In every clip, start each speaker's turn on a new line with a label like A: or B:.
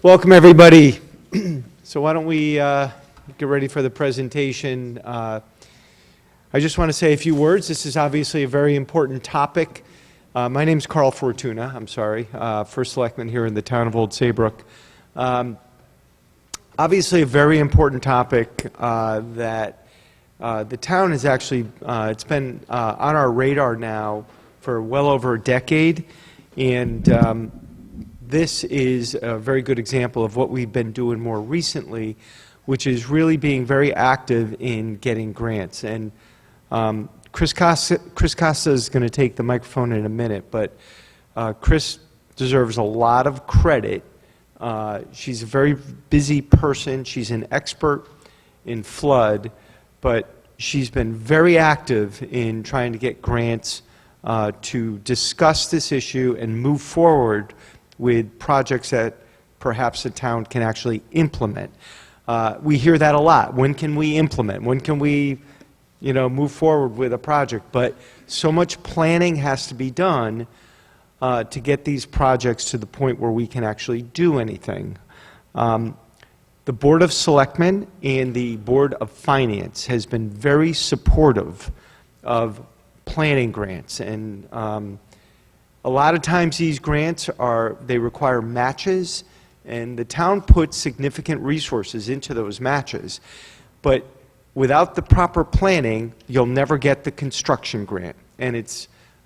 A: Welcome, everybody. So why don't we get ready for the presentation. I just want to say a few words. This is obviously a very important topic. My name is Carl Fortuna, First Selectman here in the town of Old Saybrook. Obviously a very important topic that the town has actually, it's been on our radar now for well over a decade, and this is a very good example of what we've been doing more recently, which is really being very active in getting grants. And Chris Costa is going to take the microphone in a minute, but Chris deserves a lot of credit. She's a very busy person. She's an expert in flood, but she's been very active in trying to get grants to discuss this issue and move forward with projects that perhaps the town can actually implement. We hear that a lot. When can we implement? When can we, move forward with a project? But so much planning has to be done to get these projects to the point where we can actually do anything. The Board of Selectmen and the Board of Finance has been very supportive of planning grants, and a lot of times these grants they require matches, and the town puts significant resources into those matches. But without the proper planning, you'll never get the construction grant. And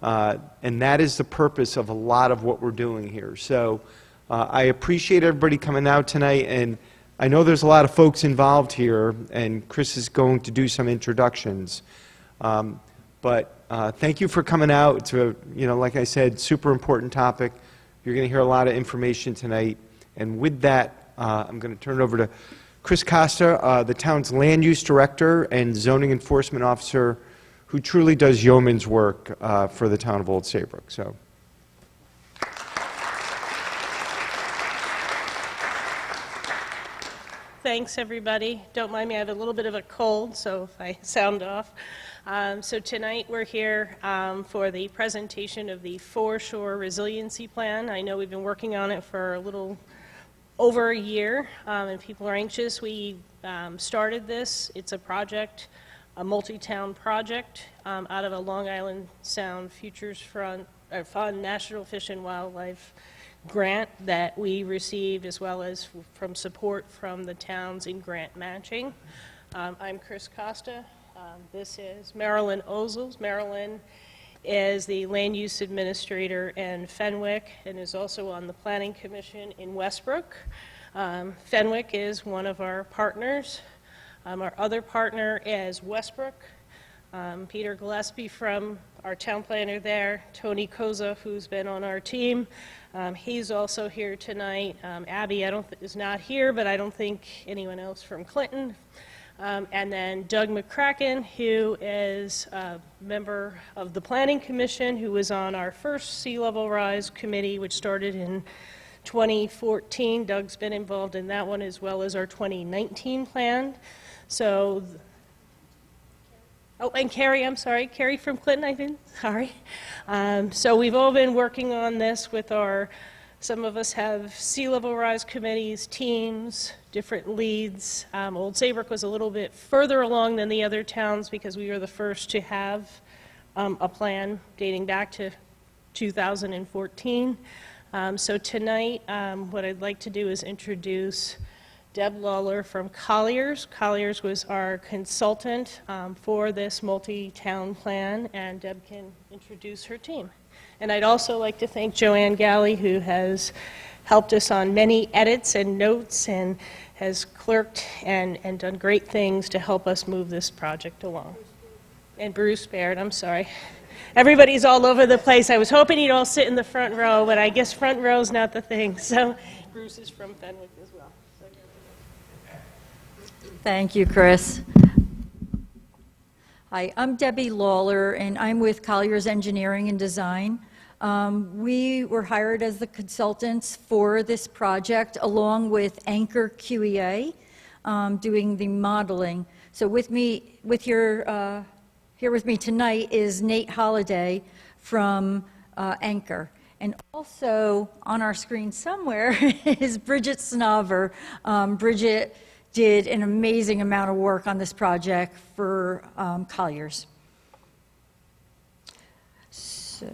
A: that is the purpose of a lot of what we're doing here. So I appreciate everybody coming out tonight, and I know there's a lot of folks involved here, and Chris is going to do some introductions. But thank you for coming out. It's a, like I said, super important topic. You're going to hear a lot of information tonight. And with that, I'm going to turn it over to Chris Costa, the town's land use director and zoning enforcement officer, who truly does yeoman's work for the town of Old Saybrook. So.
B: Thanks, everybody. Don't mind me, I have a little bit of a cold, so if I sound off. So tonight we're here for the presentation of the Foreshore Resiliency Plan. I know we've been working on it for a little over a year, and people are anxious. We started this. It's a project, a multi-town project out of a Long Island Sound Futures Fund National Fish and Wildlife grant that we received, as well as from support from the towns in grant matching. I'm Chris Costa. This is Marilyn Ozels. Marilyn is the land use administrator in Fenwick and is also on the planning commission in Westbrook. Fenwick is one of our partners. Our other partner is Westbrook. Peter Gillespie from our town planner there, Tony Koza, who's been on our team. He's also here tonight. Abby is not here, but I don't think anyone else from Clinton. And then Doug McCracken, who is a member of the Planning Commission, who was on our first sea level rise committee, which started in 2014. Doug's been involved in that one, as well as our 2019 plan. So, and Carrie, I'm sorry, Carrie from Clinton, I think, sorry. So we've all been working on this with some of us have sea level rise committees, teams, different leads. Old Saybrook was a little bit further along than the other towns because we were the first to have a plan dating back to 2014. So tonight, what I'd like to do is introduce Deb Lawler from Colliers. Colliers was our consultant for this multi-town plan, and Deb can introduce her team. And I'd also like to thank Joanne Galley, who has helped us on many edits and notes and has clerked and done great things to help us move this project along. And Bruce Baird, I'm sorry. Everybody's all over the place. I was hoping you'd all sit in the front row, but I guess front row's not the thing. So Bruce is from Fenwick as well.
C: Thank you, Chris. Hi, I'm Debbie Lawler, and I'm with Colliers Engineering and Design. We were hired as the consultants for this project, along with Anchor QEA, doing the modeling. So here with me tonight is Nate Holliday from Anchor. And also on our screen somewhere is Bridget Snover. Bridget did an amazing amount of work on this project for Colliers. So,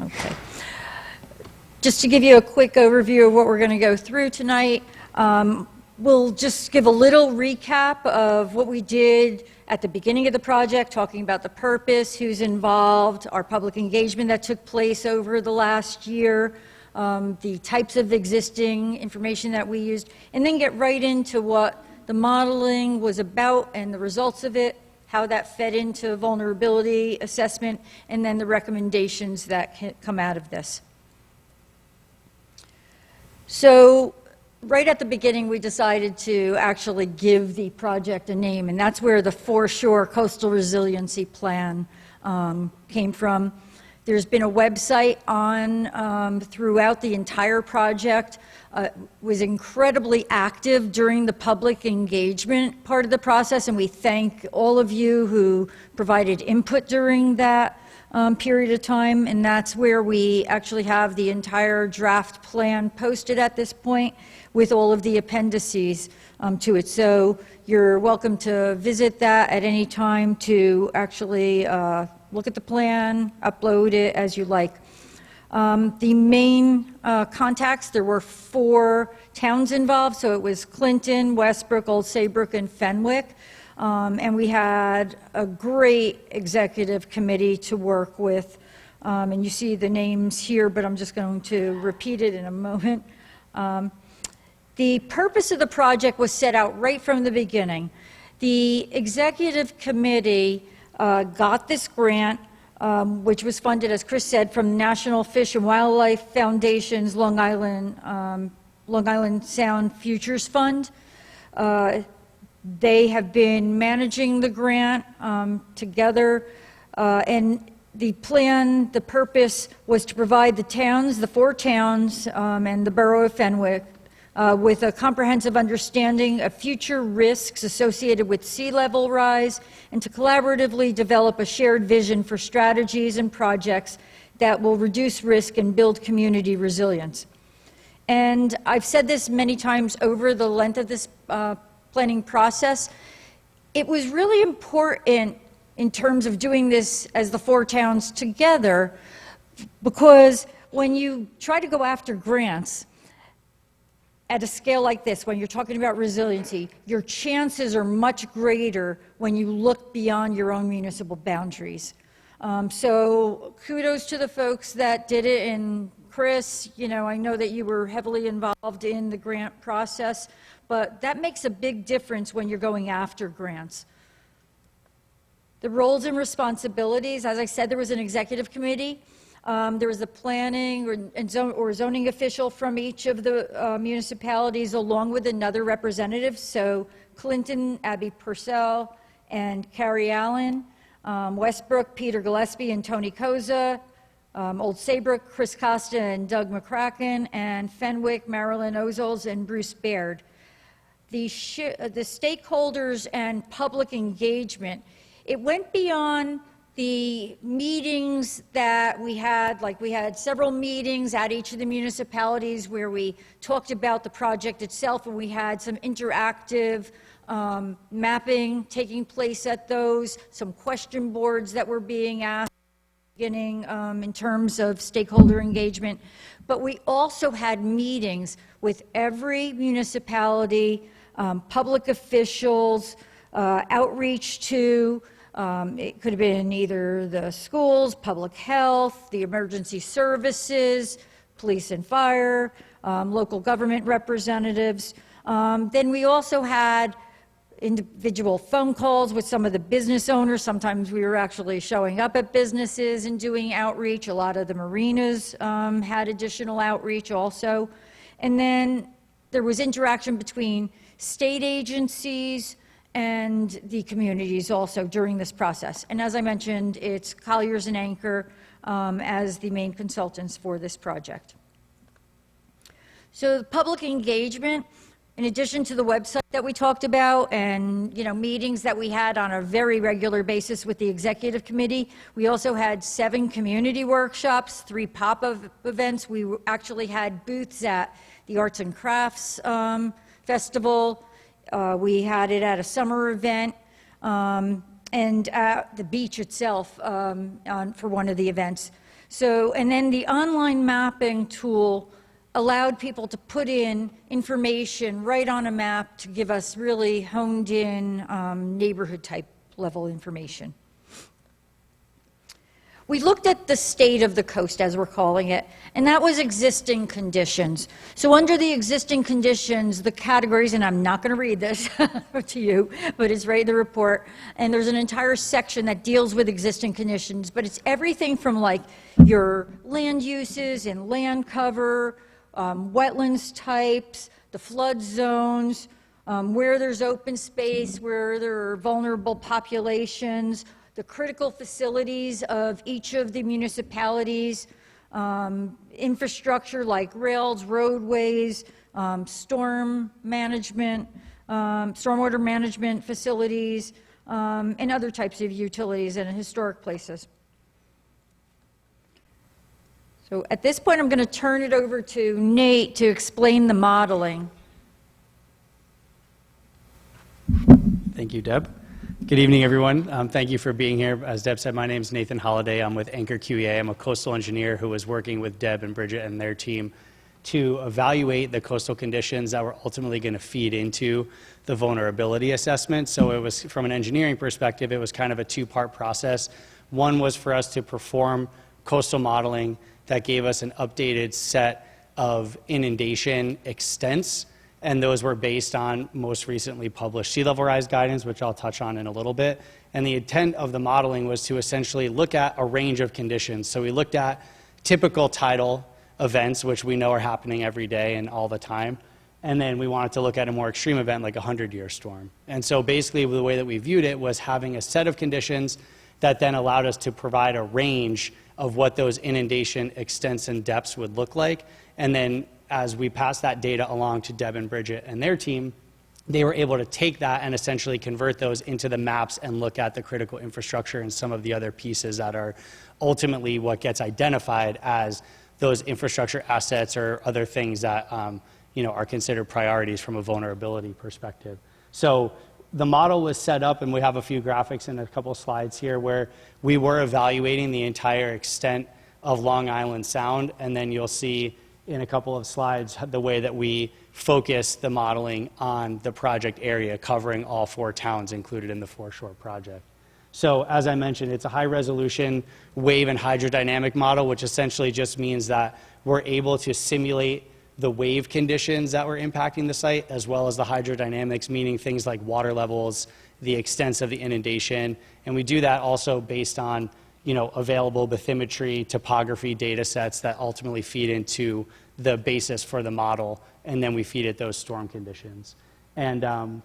C: okay. Just to give you a quick overview of what we're going to go through tonight, we'll just give a little recap of what we did at the beginning of the project, talking about the purpose, who's involved, our public engagement that took place over the last year, the types of existing information that we used, and then get right into what the modeling was about and the results of it, how that fed into vulnerability assessment, and then the recommendations that come out of this. So right at the beginning, we decided to actually give the project a name, and that's where the Foreshore Coastal Resiliency Plan came from. There's been a website on throughout the entire project. Was incredibly active during the public engagement part of the process, and we thank all of you who provided input during that period of time, and that's where we actually have the entire draft plan posted at this point with all of the appendices to it. So you're welcome to visit that at any time to actually look at the plan, upload it as you like. The main contacts, there were 4 towns involved, so it was Clinton, Westbrook, Old Saybrook, and Fenwick. And we had a great executive committee to work with. And you see the names here, but I'm just going to repeat it in a moment. The purpose of the project was set out right from the beginning. The executive committee got this grant, which was funded, as Chris said, from National Fish and Wildlife Foundation's Long Island Sound Futures Fund. They have been managing the grant together, and the plan, the purpose was to provide the towns, the 4 towns, and the borough of Fenwick with a comprehensive understanding of future risks associated with sea level rise, and to collaboratively develop a shared vision for strategies and projects that will reduce risk and build community resilience. And I've said this many times over the length of this planning process. It was really important in terms of doing this as the 4 towns together, because when you try to go after grants at a scale like this, when you're talking about resiliency, your chances are much greater when you look beyond your own municipal boundaries. So kudos to the folks that did it, and Chris, you know, I know that you were heavily involved in the grant process, but that makes a big difference when you're going after grants. The roles and responsibilities, as I said, there was an executive committee. There was a planning or zoning official from each of the municipalities, along with another representative. So Clinton, Abby Purcell, and Carrie Allen. Westbrook, Peter Gillespie and Tony Koza. Old Saybrook, Chris Costa and Doug McCracken. And Fenwick, Marilyn Ozols and Bruce Baird. The stakeholders and public engagement, it went beyond the meetings that we had. Like, we had several meetings at each of the municipalities where we talked about the project itself, and we had some interactive mapping taking place at those, some question boards that were being asked beginning in terms of stakeholder engagement. But we also had meetings with every municipality, public officials, outreach to, it could have been either the schools, public health, the emergency services, police and fire, local government representatives. Then we also had individual phone calls with some of the business owners. Sometimes we were actually showing up at businesses and doing outreach. A lot of the marinas had additional outreach also. And then there was interaction between state agencies and the communities also during this process. And as I mentioned, it's Colliers and Anchor as the main consultants for this project. So the public engagement, In addition to the website that we talked about and, meetings that we had on a very regular basis with the executive committee, we also had 7 community workshops, 3 pop-up events. We actually had booths at the Arts and Crafts Festival. We had it at a summer event and at the beach itself for one of the events. And then the online mapping tool allowed people to put in information right on a map to give us really honed in neighborhood type level information. We looked at the state of the coast, as we're calling it, and that was existing conditions. So under the existing conditions, the categories, and I'm not going to read this to you, but it's right in the report, and there's an entire section that deals with existing conditions, but it's everything from like your land uses and land cover, wetlands types, the flood zones, where there's open space, where there are vulnerable populations, the critical facilities of each of the municipalities, infrastructure like rails, roadways, storm management, stormwater management facilities, and other types of utilities and historic places. So at this point, I'm going to turn it over to Nate to explain the modeling.
D: Thank you, Deb. Good evening, everyone. Thank you for being here. As Deb said, my name is Nathan Holliday. I'm with Anchor QEA. I'm a coastal engineer who was working with Deb and Bridget and their team to evaluate the coastal conditions that were ultimately going to feed into the vulnerability assessment. So it was, from an engineering perspective, it was kind of a 2-part process. One was for us to perform coastal modeling that gave us an updated set of inundation extents, and those were based on most recently published sea level rise guidance, which I'll touch on in a little bit. And the intent of the modeling was to essentially look at a range of conditions. So we looked at typical tidal events, which we know are happening every day and all the time. And then we wanted to look at a more extreme event like a 100-year storm. And so basically the way that we viewed it was having a set of conditions that then allowed us to provide a range of what those inundation extents and depths would look like. And then as we passed that data along to Deb and Bridget and their team, they were able to take that and essentially convert those into the maps and look at the critical infrastructure and some of the other pieces that are ultimately what gets identified as those infrastructure assets or other things that are considered priorities from a vulnerability perspective. So the model was set up, and we have a few graphics and a couple of slides here where we were evaluating the entire extent of Long Island Sound, and then you'll see in a couple of slides the way that we focus the modeling on the project area, covering all 4 towns included in the foreshore project. So as I mentioned, it's a high-resolution wave and hydrodynamic model, which essentially just means that we're able to simulate the wave conditions that were impacting the site, as well as the hydrodynamics, meaning things like water levels, the extents of the inundation. And we do that also based on available bathymetry, topography data sets that ultimately feed into the basis for the model, and then we feed it those storm conditions. And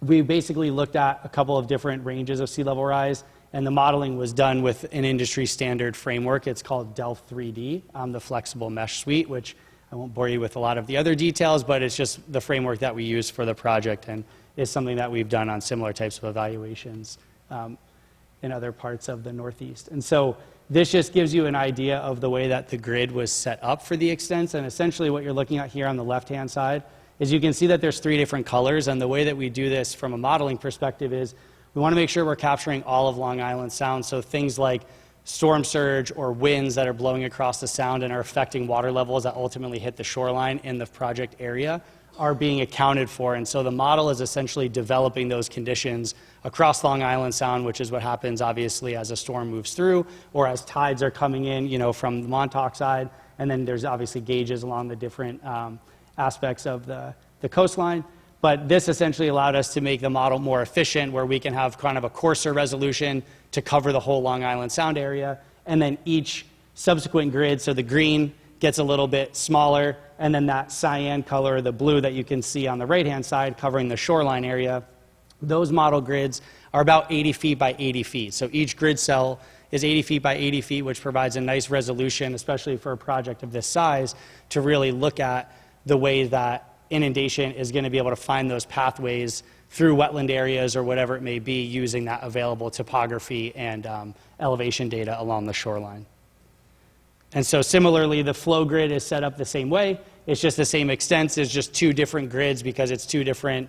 D: we basically looked at a couple of different ranges of sea level rise, and the modeling was done with an industry standard framework. It's called Delft 3D, the flexible mesh suite, which I won't bore you with a lot of the other details, but it's just the framework that we use for the project and is something that we've done on similar types of evaluations in other parts of the Northeast. And so this just gives you an idea of the way that the grid was set up for the extents. And essentially what you're looking at here on the left-hand side is you can see that there's 3 different colors. And the way that we do this from a modeling perspective is we want to make sure we're capturing all of Long Island Sound. So things like storm surge or winds that are blowing across the sound and are affecting water levels that ultimately hit the shoreline in the project area are being accounted for. And so the model is essentially developing those conditions across Long Island Sound, which is what happens obviously as a storm moves through or as tides are coming in, from the Montauk side. And then there's obviously gauges along the different aspects of the coastline. But this essentially allowed us to make the model more efficient, where we can have kind of a coarser resolution to cover the whole Long Island Sound area. And then each subsequent grid, so the green gets a little bit smaller, and then that cyan color, the blue that you can see on the right-hand side covering the shoreline area, those model grids are about 80 feet by 80 feet. So each grid cell is 80 feet by 80 feet, which provides a nice resolution, especially for a project of this size, to really look at the way that inundation is going to be able to find those pathways through wetland areas or whatever it may be using that available topography and elevation data along the shoreline. And so similarly, the flow grid is set up the same way. It's just the same extent. It's just two different grids because it's two different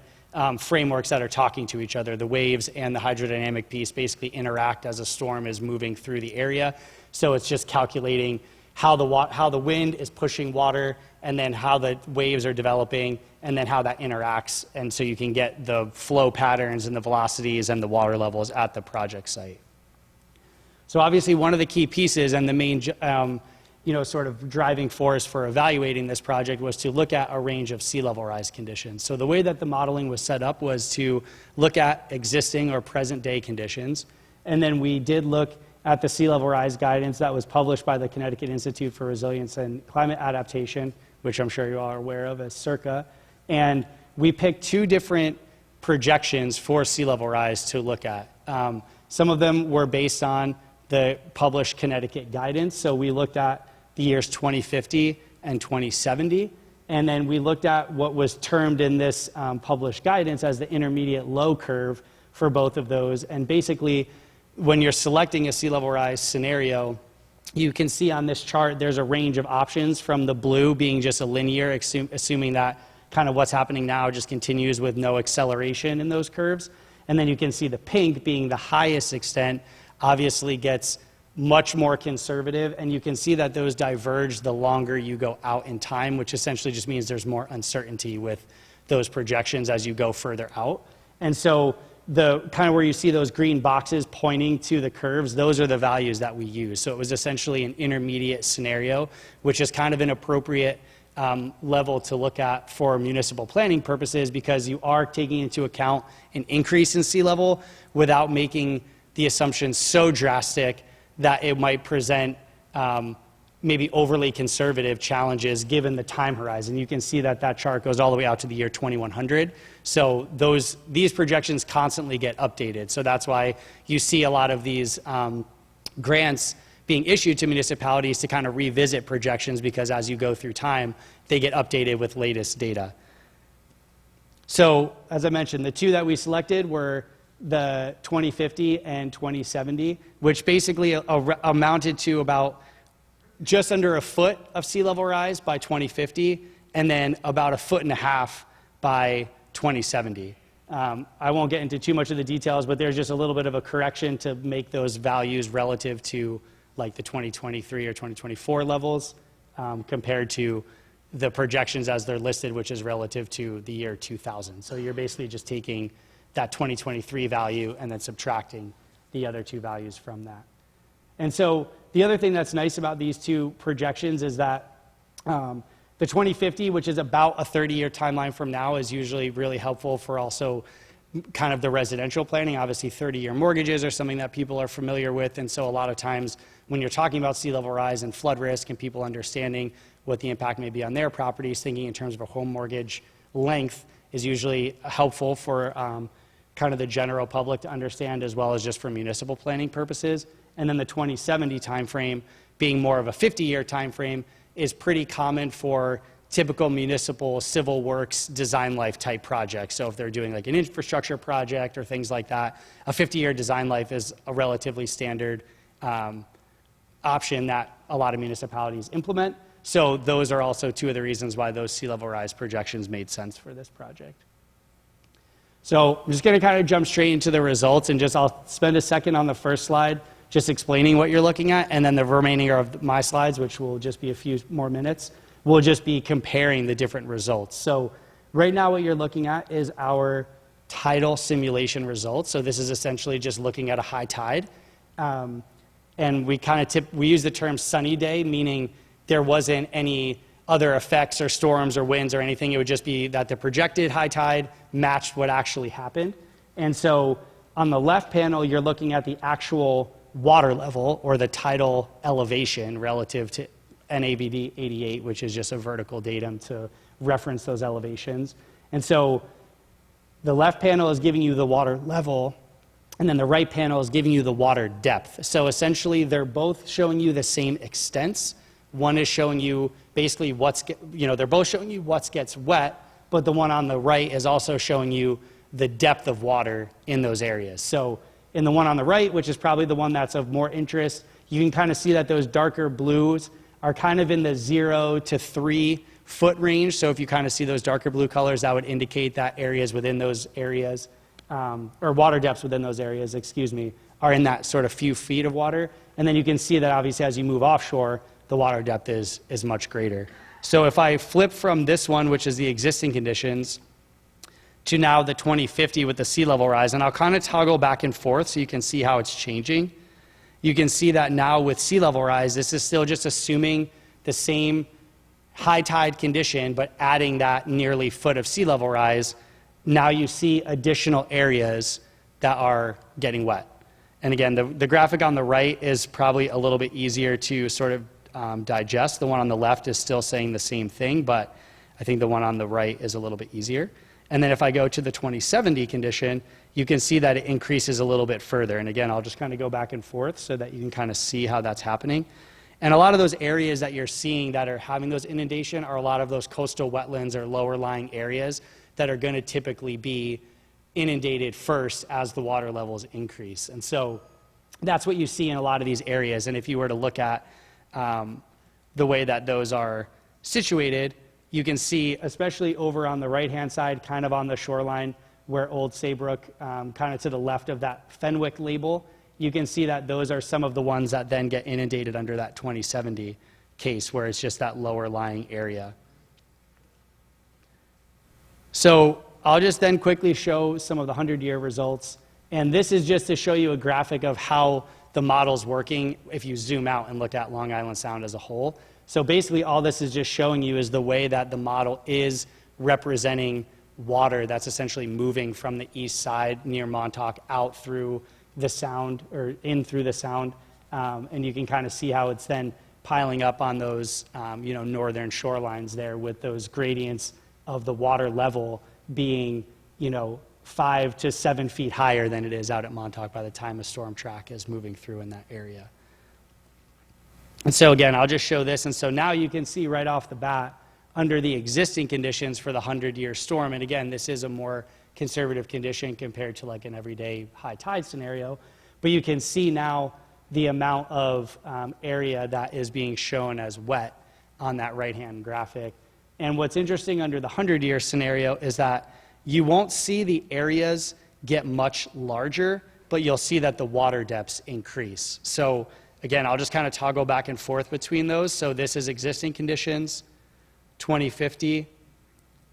D: frameworks that are talking to each other. The waves and the hydrodynamic piece basically interact as a storm is moving through the area. So it's just calculating how the wind is pushing water, and then how the waves are developing, and then how that interacts. And so you can get the flow patterns and the velocities and the water levels at the project site. So obviously one of the key pieces and the main sort of driving force for evaluating this project was to look at a range of sea level rise conditions. So the way that the modeling was set up was to look at existing or present day conditions. And then we did look at the sea level rise guidance that was published by the Connecticut Institute for Resilience and Climate Adaptation, which I'm sure you all are aware of as CIRCA. And we picked two different projections for sea level rise to look at. Some of them were based on the published Connecticut guidance. So we looked at the years 2050 and 2070. And then we looked at what was termed in this published guidance as the intermediate low curve for both of those. And basically, when you're selecting a sea level rise scenario, you can see on this chart there's a range of options, from the blue being just a linear, assuming that kind of what's happening now just continues with no acceleration in those curves. And then you can see the pink being the highest extent, obviously gets much more conservative, and you can see that those diverge the longer you go out in time, which essentially just means there's more uncertainty with those projections as you go further out. And so the kind of where you see those green boxes pointing to the curves, those are the values that we use. So it was essentially an intermediate scenario, which is kind of an appropriate level to look at for municipal planning purposes, because you are taking into account an increase in sea level without making the assumption so drastic that it might present maybe overly conservative challenges given the time horizon. You can see that that chart goes all the way out to the year 2100. So these projections constantly get updated. So that's why you see a lot of these grants being issued to municipalities to kind of revisit projections, because as you go through time, they get updated with latest data. So as I mentioned, the two that we selected were the 2050 and 2070, which basically amounted to about just under a foot of sea level rise by 2050, and then about 1.5 feet by 2070. I won't get into too much of the details, but there's just a little bit of a correction to make those values relative to like the 2023 or 2024 levels compared to the projections as they're listed, which is relative to the year 2000. So you're basically just taking that 2023 value and then subtracting the other two values from that. And so the other thing that's nice about these two projections is that the 2050, which is about a 30-year timeline from now, is usually really helpful for also kind of the residential planning. Obviously, 30-year mortgages are something that people are familiar with. And so a lot of times when you're talking about sea level rise and flood risk and people understanding what the impact may be on their properties, thinking in terms of a home mortgage length is usually helpful for kind of the general public to understand, as well as just for municipal planning purposes. And then the 2070 timeframe, being more of a 50-year timeframe, is pretty common for typical municipal civil works design life type projects. So if they're doing like an infrastructure project or things like that, a 50-year design life is a relatively standard option that a lot of municipalities implement. So those are also two of the reasons why those sea level rise projections made sense for this project. So I'm just going to kind of jump straight into the results, and I'll spend a second on the first slide just explaining what you're looking at, and then the remaining of my slides, which will just be a few more minutes, will just be comparing the different results. So right now what you're looking at is our tidal simulation results. So this is essentially just looking at a high tide. And we use the term sunny day, meaning there wasn't any other effects or storms or winds or anything. It would just be that the projected high tide matched what actually happened. And so on the left panel, you're looking at the actual water level or the tidal elevation relative to NAVD 88, which is just a vertical datum to reference those elevations. And so the left panel is giving you the water level, and then the right panel is giving you the water depth. So essentially, they're both showing you the same extents. One is showing you basically they're both showing you what gets wet, but the one on the right is also showing you the depth of water in those areas. So in the one on the right, which is probably the one that's of more interest, you can kind of see that those darker blues are kind of in the 0 to 3 foot range. So if you kind of see those darker blue colors, that would indicate that areas within those areas, or water depths within those areas, excuse me, are in that sort of few feet of water. And then you can see that obviously as you move offshore, the water depth is much greater. So if I flip from this one, which is the existing conditions, to now the 2050 with the sea level rise, and I'll kind of toggle back and forth so you can see how it's changing. You can see that now with sea level rise, this is still just assuming the same high tide condition, but adding that nearly foot of sea level rise. Now you see additional areas that are getting wet. And again, the graphic on the right is probably a little bit easier to sort of digest. The one on the left is still saying the same thing, but I think the one on the right is a little bit easier. And then if I go to the 2070 condition, you can see that it increases a little bit further. And again, I'll just kind of go back and forth so that you can kind of see how that's happening. And a lot of those areas that you're seeing that are having those inundation are a lot of those coastal wetlands or lower lying areas that are going to typically be inundated first as the water levels increase. And so that's what you see in a lot of these areas. And if you were to look at the way that those are situated, you can see, especially over on the right-hand side, kind of on the shoreline where Old Saybrook, kind of to the left of that Fenwick label, you can see that those are some of the ones that then get inundated under that 2070 case, where it's just that lower lying area. So I'll just then quickly show some of the 100-year results. And this is just to show you a graphic of how the model's working if you zoom out and look at Long Island Sound as a whole. So basically all this is just showing you is the way that the model is representing water that's essentially moving from the east side near Montauk out through the sound, or in through the sound. And you can kind of see how it's then piling up on those northern shorelines there, with those gradients of the water level being 5 to 7 feet higher than it is out at Montauk by the time a storm track is moving through in that area. And so again, I'll just show this. And so now you can see right off the bat, under the existing conditions for the 100-year storm, and again, this is a more conservative condition compared to like an everyday high tide scenario, but you can see now the amount of area that is being shown as wet on that right-hand graphic. And what's interesting under the 100-year scenario is that you won't see the areas get much larger, but you'll see that the water depths increase. So again, I'll just kind of toggle back and forth between those. So this is existing conditions, 2050,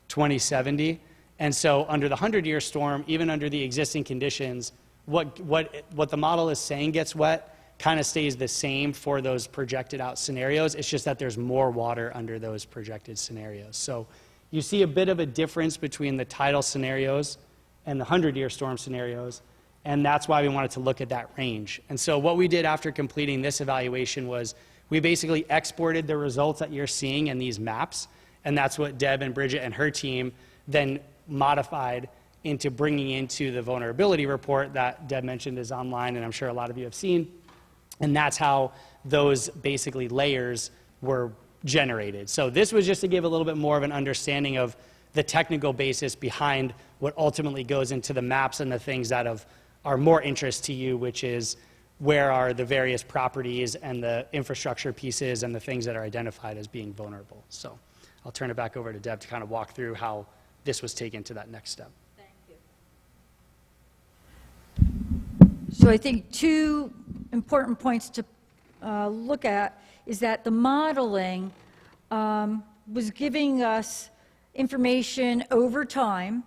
D: 2070. And so under the 100-year storm, even under the existing conditions, what the model is saying gets wet kind of stays the same for those projected out scenarios. It's just that there's more water under those projected scenarios. So you see a bit of a difference between the tidal scenarios and the 100-year storm scenarios. And that's why we wanted to look at that range. And so what we did after completing this evaluation was we basically exported the results that you're seeing in these maps. And that's what Deb and Bridget and her team then modified into bringing into the vulnerability report that Deb mentioned is online, and I'm sure a lot of you have seen. And that's how those basically layers were generated. So this was just to give a little bit more of an understanding of the technical basis behind what ultimately goes into the maps and the things that are more interest to you, which is where are the various properties and the infrastructure pieces and the things that are identified as being vulnerable. So I'll turn it back over to Deb to kind of walk through how this was taken to that next step.
C: Thank you. So I think two important points to look at is that the modeling was giving us information over time,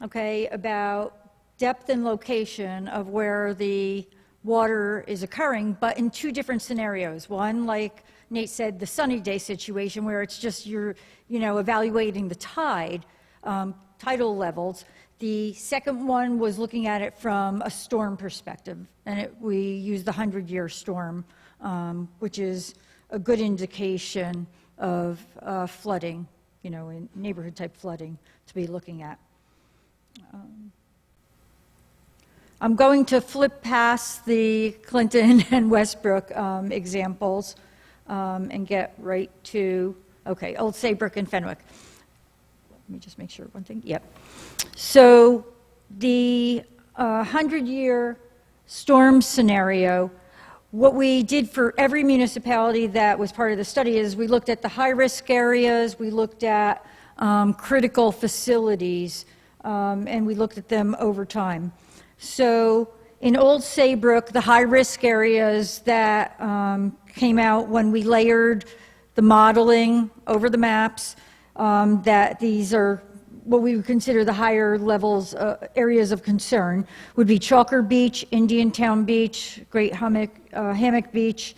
C: okay, about depth and location of where the water is occurring, but in two different scenarios. One, like Nate said, the sunny day situation where it's just you're evaluating the tide, tidal levels. The second one was looking at it from a storm perspective, and we used the 100-year storm, which is a good indication of flooding, in neighborhood-type flooding to be looking at. I'm going to flip past the Clinton and Westbrook examples and get right to, okay, Old Saybrook and Fenwick. me just make sure one thing. Yep. So the 100-year storm scenario, what we did for every municipality that was part of the study is we looked at the high-risk areas, we looked at critical facilities, and we looked at them over time. So in Old Saybrook, the high-risk areas that came out when we layered the modeling over the maps, that these are what we would consider the higher levels, areas of concern, would be Chalker Beach, Indiantown Beach, Great Hammock Beach,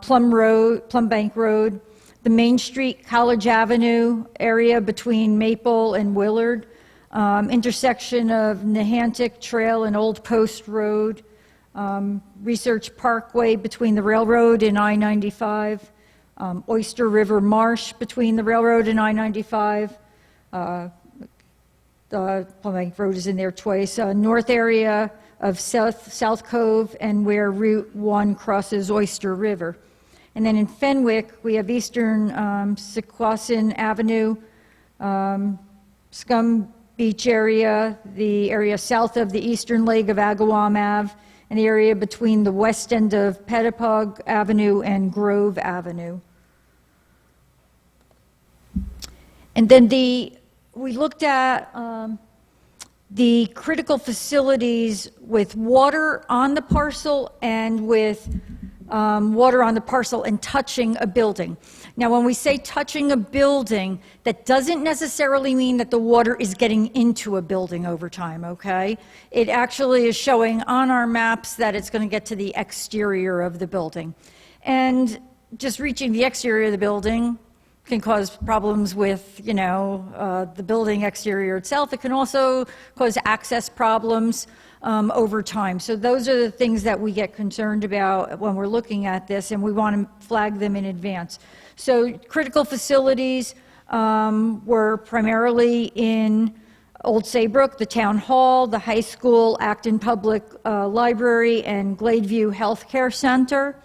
C: Plum Bank Road, the Main Street, College Avenue area between Maple and Willard, intersection of Nahantic Trail and Old Post Road, Research Parkway between the railroad and I-95, Oyster River Marsh between the railroad and I-95, the Plum Bank Road is in there twice, north area of South Cove and where Route 1 crosses Oyster River. And then in Fenwick, we have Eastern Sequoian Avenue, Scum Beach area, the area south of the eastern leg of Agawam Ave, and the area between the west end of Pettipog Avenue and Grove Avenue. And then we looked at the critical facilities with water on the parcel and with water on the parcel and touching a building. Now, when we say touching a building, that doesn't necessarily mean that the water is getting into a building over time, okay? It actually is showing on our maps that it's going to get to the exterior of the building. And just reaching the exterior of the building can cause problems with, the building exterior itself. It can also cause access problems over time. So those are the things that we get concerned about when we're looking at this, and we want to flag them in advance. So critical facilities were primarily in Old Saybrook, the town hall, the high school, Acton Public Library, and Gladeview Healthcare Center.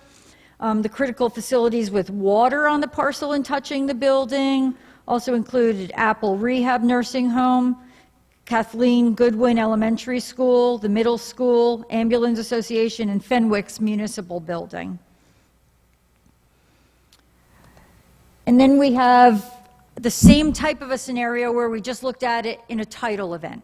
C: The critical facilities with water on the parcel and touching the building also included Apple Rehab Nursing Home, Kathleen Goodwin Elementary School, the middle school, Ambulance Association, and Fenwick's Municipal Building. And then we have the same type of a scenario where we just looked at it in a tidal event.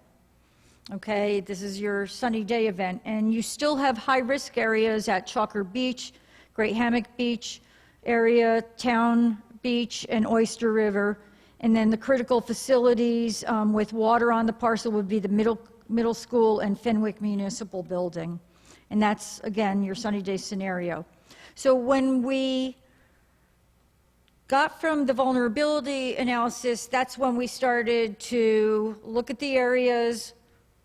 C: Okay, this is your sunny day event, and you still have high-risk areas at Chalker Beach, Great Hammock Beach area, Town Beach, and Oyster River. And then the critical facilities with water on the parcel would be the middle school and Fenwick Municipal Building. And that's, again, your sunny day scenario. So when we got from the vulnerability analysis, that's when we started to look at the areas,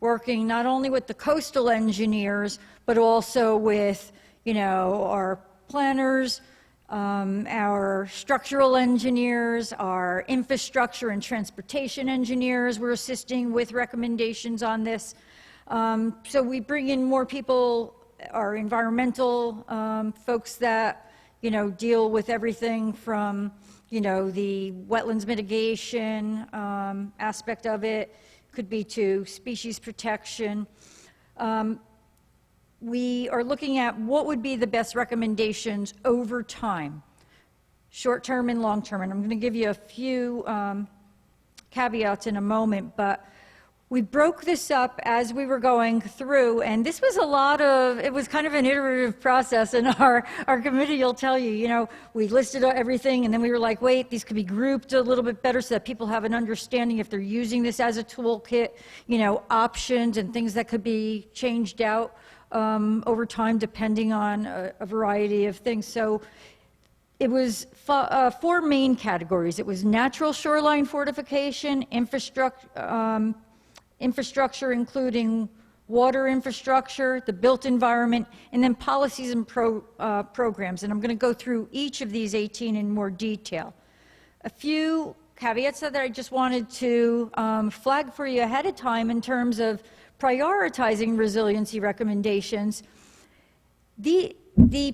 C: working not only with the coastal engineers, but also with, our planners, our structural engineers, our infrastructure and transportation engineers were assisting with recommendations on this. So we bring in more people, our environmental folks that, deal with everything from, the wetlands mitigation aspect of it, could be to species protection. We are looking at what would be the best recommendations over time, short-term and long-term. And I'm going to give you a few caveats in a moment, but we broke this up as we were going through, and this was it was kind of an iterative process, and our committee will tell you, we listed everything, and then we were like, wait, these could be grouped a little bit better so that people have an understanding if they're using this as a toolkit, options and things that could be changed out over time depending on a variety of things. So it was four main categories. It was natural shoreline fortification, infrastructure including water infrastructure, the built environment, and then policies and programs. And I'm going to go through each of these 18 in more detail. A few caveats that I just wanted to flag for you ahead of time in terms of prioritizing resiliency recommendations. The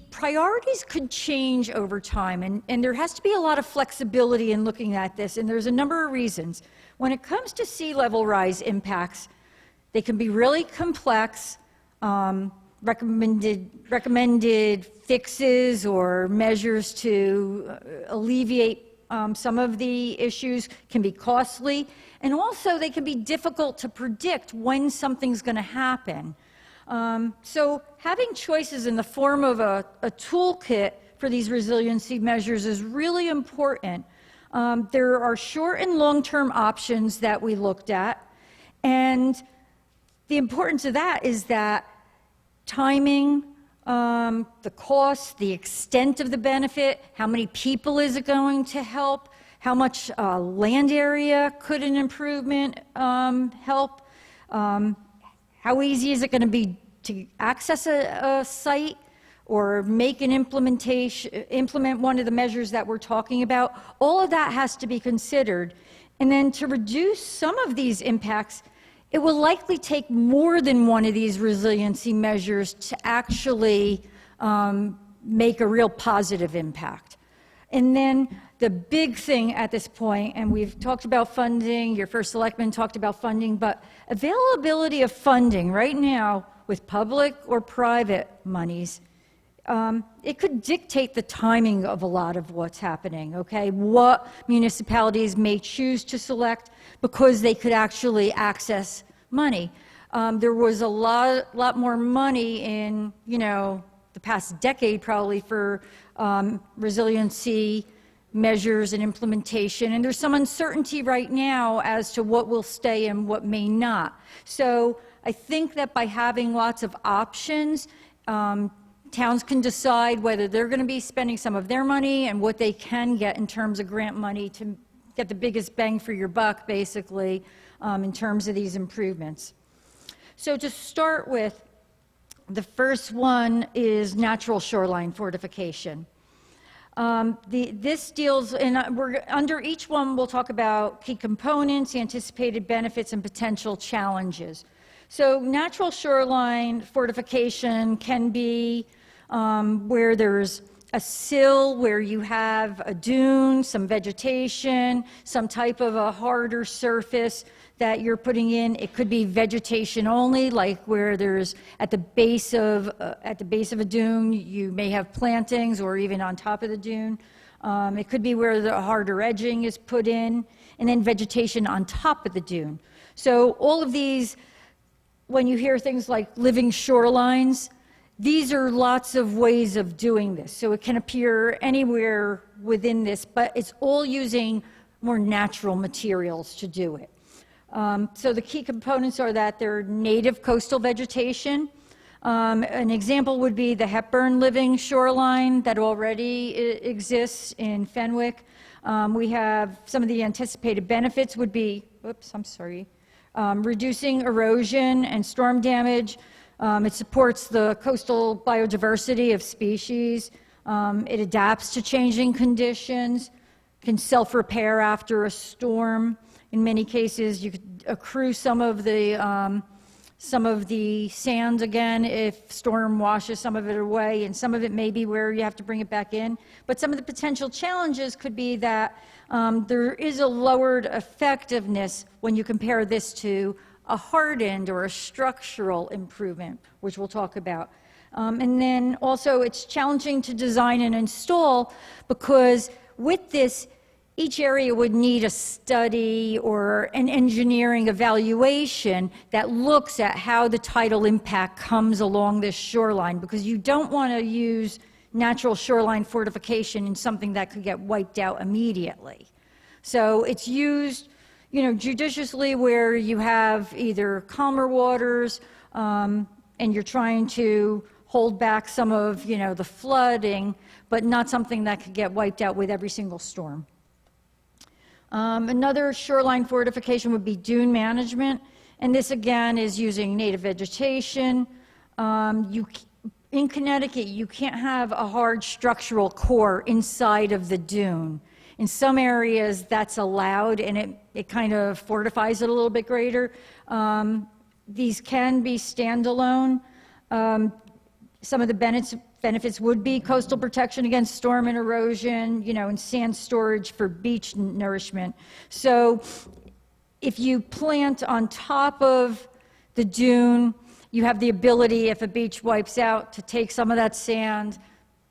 C: priorities could change over time, and there has to be a lot of flexibility in looking at this, and there's a number of reasons. When it comes to sea level rise impacts, they can be really complex. Recommended fixes or measures to alleviate some of the issues can be costly, and also they can be difficult to predict when something's going to happen. So having choices in the form of a toolkit for these resiliency measures is really important. There are short and long-term options that we looked at, and the importance of that is that timing, the cost, the extent of the benefit, how many people is it going to help, how much land area could an improvement help, how easy is it going to be to access a site or make an implement one of the measures that we're talking about. All of that has to be considered. And then to reduce some of these impacts, it will likely take more than one of these resiliency measures to actually make a real positive impact. And then the big thing at this point, and we've talked about funding, your first selectman talked about funding, but availability of funding right now with public or private monies, it could dictate the timing of a lot of what's happening, okay? What municipalities may choose to select because they could actually access money. There was a lot more money in, the past decade probably for resiliency measures and implementation, and there's some uncertainty right now as to what will stay and what may not. So I think that by having lots of options, towns can decide whether they're going to be spending some of their money and what they can get in terms of grant money to get the biggest bang for your buck, basically, in terms of these improvements. So to start with, the first one is natural shoreline fortification. This deals, and we're under each one we'll talk about key components, anticipated benefits, and potential challenges. So natural shoreline fortification can be where there's a sill where you have a dune, some vegetation, some type of a harder surface that you're putting in. It could be vegetation only, like where there's at the base of a dune, you may have plantings, or even on top of the dune. It could be where the harder edging is put in, and then vegetation on top of the dune. So all of these, when you hear things like living shorelines, these are lots of ways of doing this. So it can appear anywhere within this, but it's all using more natural materials to do it. So the key components are that they're native coastal vegetation. An example would be the Hepburn living shoreline that already exists in Fenwick. We have some of the anticipated benefits would be, reducing erosion and storm damage. It supports the coastal biodiversity of species. It adapts to changing conditions, can self-repair after a storm. In many cases, you could accrue some of the sand again if storm washes some of it away, and some of it may be where you have to bring it back in. But some of the potential challenges could be that there is a lowered effectiveness when you compare this to a hardened or a structural improvement, which we'll talk about. And then also it's challenging to design and install because with this, each area would need a study or an engineering evaluation that looks at how the tidal impact comes along this shoreline, because you don't want to use natural shoreline fortification in something that could get wiped out immediately. So it's used judiciously where you have either calmer waters and you're trying to hold back some of, the flooding, but not something that could get wiped out with every single storm. Another shoreline fortification would be dune management, and this again is using native vegetation. In Connecticut, you can't have a hard structural core inside of the dune. In some areas, that's allowed, and it kind of fortifies it a little bit greater. These can be standalone. Some of the benefits would be coastal protection against storm and erosion, and sand storage for beach nourishment. So If you plant on top of the dune, you have the ability, if a beach wipes out, to take some of that sand,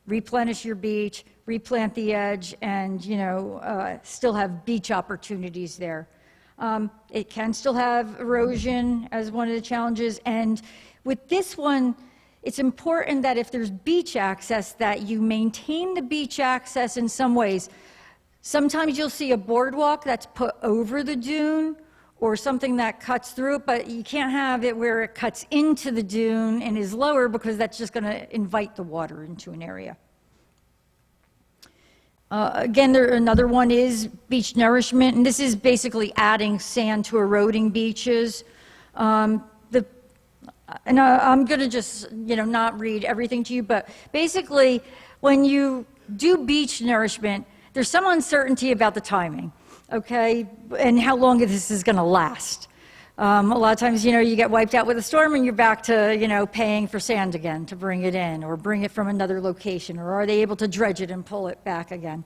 C: replenish your beach, replant the edge, and still have beach opportunities there. It can still have erosion as one of the challenges, and with this one, it's important that if there's beach access, that you maintain the beach access in some ways. Sometimes you'll see a boardwalk that's put over the dune or something that cuts through it, but you can't have it where it cuts into the dune and is lower, because that's just going to invite the water into an area. Again, another one is beach nourishment, and this is basically adding sand to eroding beaches. I'm going to just, not read everything to you, but basically, when you do beach nourishment, there's some uncertainty about the timing, okay, and how long this is going to last. A lot of times, you get wiped out with a storm and you're back to, paying for sand again to bring it in or bring it from another location, or are they able to dredge it and pull it back again?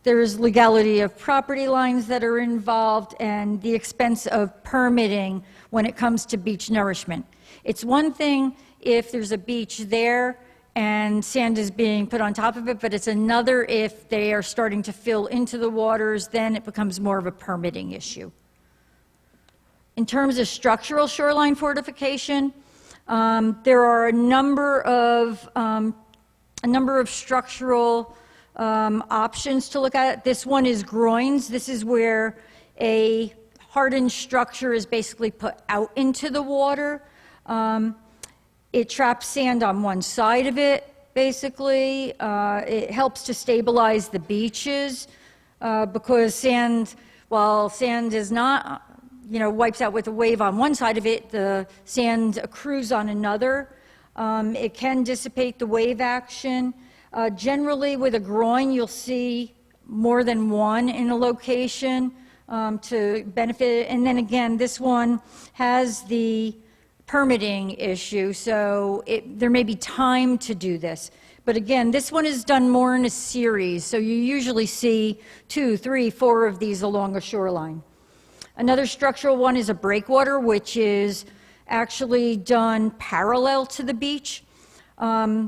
C: There's legality of property lines that are involved and the expense of permitting when it comes to beach nourishment. It's one thing if there's a beach there and sand is being put on top of it, but it's another if they are starting to fill into the waters, then it becomes more of a permitting issue. In terms of structural shoreline fortification, there are a number of structural options to look at. This one is groins. This is where a hardened structure is basically put out into the water. It traps sand on one side of it, basically. It helps to stabilize the beaches because sand, while sand is not, wipes out with a wave on one side of it, the sand accrues on another. It can dissipate the wave action. Generally, with a groin, you'll see more than one in a location to benefit. And then again, this one has the permitting issue, so there may be time to do this. But again, this one is done more in a series, so you usually see 2, 3, 4 of these along a shoreline. Another structural one is a breakwater, which is actually done parallel to the beach.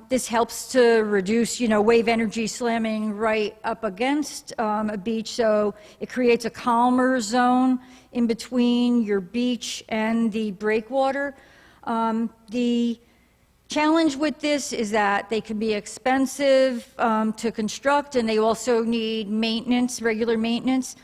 C: This helps to reduce, wave energy slamming right up against a beach, so it creates a calmer zone in between your beach and the breakwater. The challenge with this is that they can be expensive to construct, and they also need maintenance, regular maintenance.